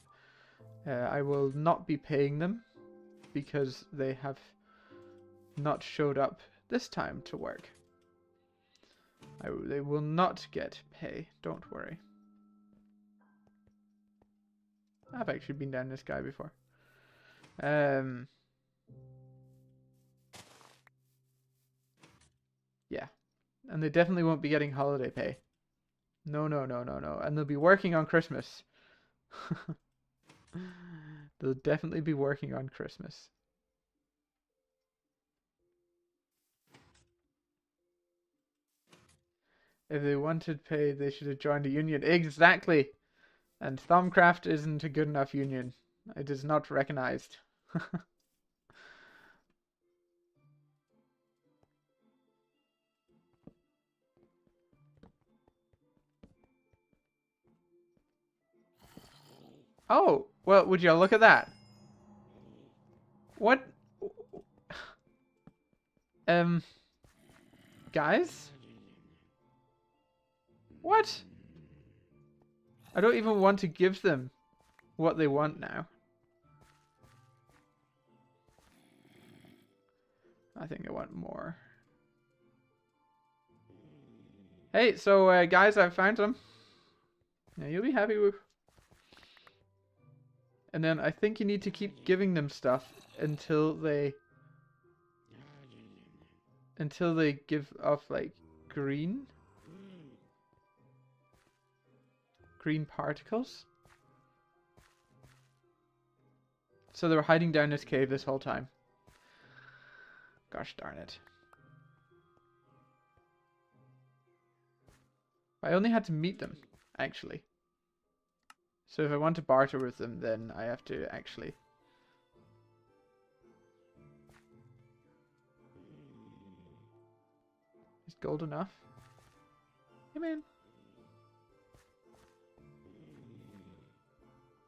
I will not be paying them because they have not showed up this time to work. They will not get pay, don't worry. I've actually been down this guy before. Yeah. And they definitely won't be getting holiday pay. No, no, no, no, no. And they'll be working on Christmas. They'll definitely be working on Christmas. If they wanted pay, they should have joined a union. Exactly! And Thumbcraft isn't a good enough union. It is not recognized. Oh, well, would you look at that? What? Guys? What? I don't even want to give them what they want now. I think I want more. Hey, so guys, I found them. Yeah, you'll be happy with. And then I think you need to keep giving them stuff until they give off like green particles. So they were hiding down this cave this whole time. Gosh darn it. I only had to meet them, actually. So if I want to barter with them, then I have to actually... Is gold enough? Hey man.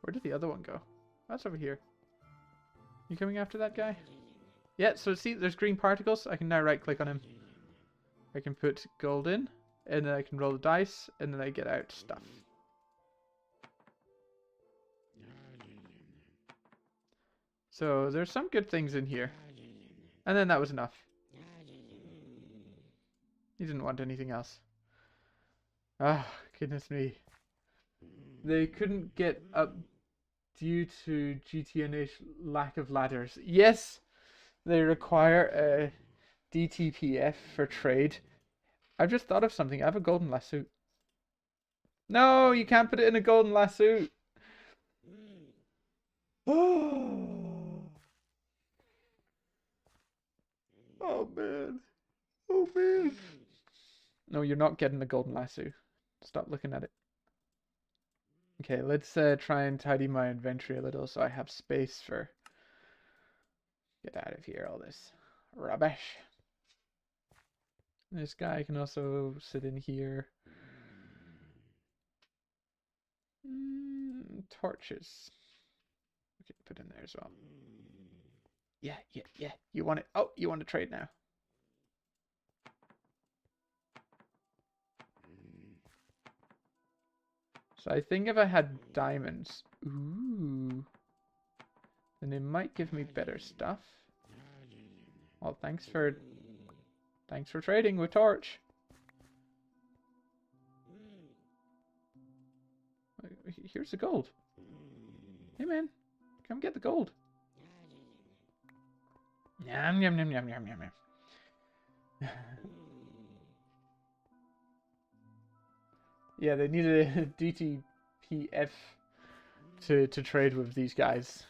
Where did the other one go? That's over here. You coming after that guy? Yeah, so see, there's green particles. I can now right click on him. I can put gold in, and then I can roll the dice, and then I get out stuff. So there's some good things in here. And then that was enough. He didn't want anything else. Ah, goodness me. They couldn't get up due to GTNH lack of ladders. Yes, they require a DTPF for trade. I've just thought of something. I have a golden lasso. No, you can't put it in a golden lasso. Oh man. Oh man. No, you're not getting the golden lasso. Stop looking at it. Okay, let's try and tidy my inventory a little so I have space for... Get out of here, all this rubbish. This guy can also sit in here. Torches. Okay, put in there as well. Yeah. You want it? Oh, you want to trade now. So I think if I had diamonds, ooh, then it might give me better stuff. Well, thanks for trading with Torch. Here's the gold. Hey man, come get the gold. Yum yum yum yum yum yum yum. Yeah, they need a DTPF to trade with these guys.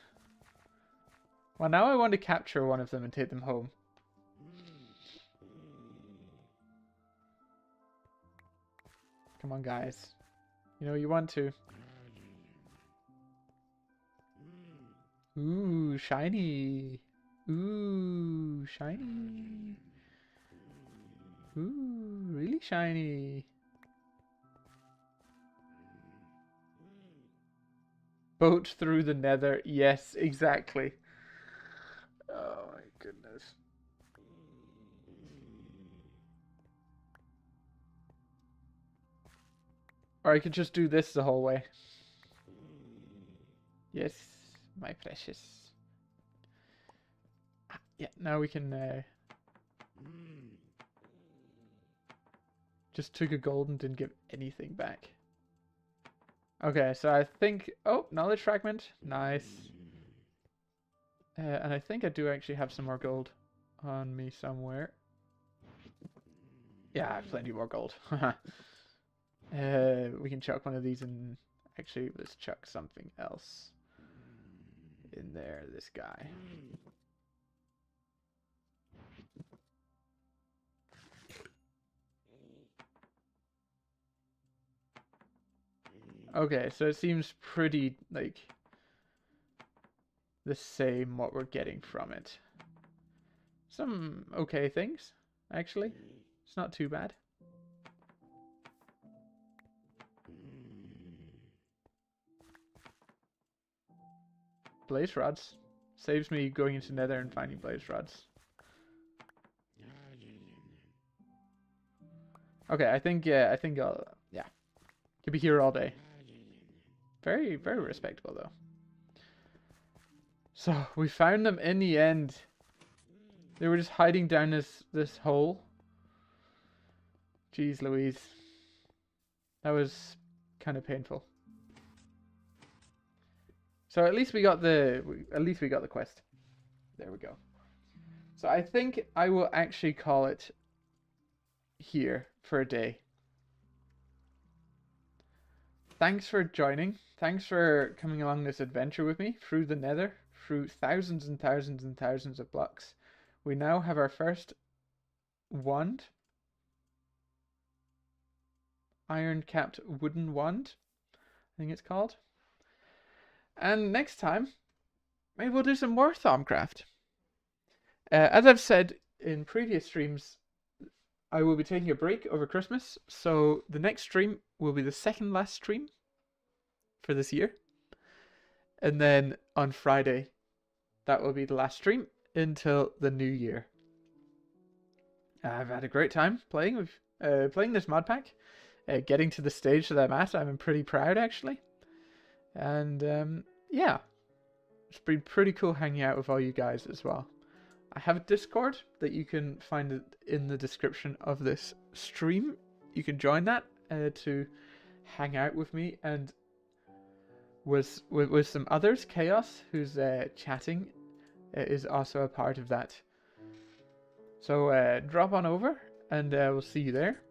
Well, now I want to capture one of them and take them home. Come on, guys. You know you want to. Ooh, shiny. Ooh, shiny. Ooh, really shiny. Boat through the nether. Yes, exactly. Oh my goodness. Or I could just do this the whole way. Yes, my precious. Yeah, now we can... Just took a gold and didn't give anything back. Okay, so I think... Oh, knowledge fragment. Nice. And I think I do actually have some more gold on me somewhere. Yeah, I have plenty more gold. We can chuck one of these and... Actually, let's chuck something else in there. This guy. Okay, so it seems pretty, like, the same what we're getting from it. Some okay things, actually. It's not too bad. Blaze rods. Saves me going into nether and finding blaze rods. Okay, I think I'll, yeah. Could be here all day. Very, very respectable, though. So, we found them in the end. They were just hiding down this hole. Jeez Louise. That was kind of painful. So at least we got the quest. There we go. So I think I will actually call it here for a day. Thanks for joining. Thanks for coming along this adventure with me through the nether, through thousands and thousands and thousands of blocks. We now have our first wand. Iron capped wooden wand, I think it's called. And next time, maybe we'll do some more Thaumcraft. As I've said in previous streams, I will be taking a break over Christmas, so the next stream will be the second last stream for this year. And then on Friday, that will be the last stream until the new year. I've had a great time playing this mod pack. Getting to the stage that I'm at, I'm pretty proud actually. And yeah, it's been pretty cool hanging out with all you guys as well. I have a Discord that you can find in the description of this stream. You can join that to hang out with me and with some others. Chaos, who's chatting, is also a part of that. So drop on over, and we'll see you there.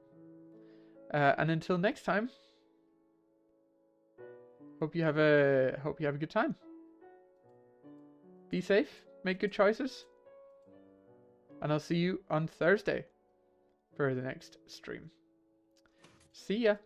And until next time, hope you have a good time. Be safe, make good choices, and I'll see you on Thursday for the next stream. See ya.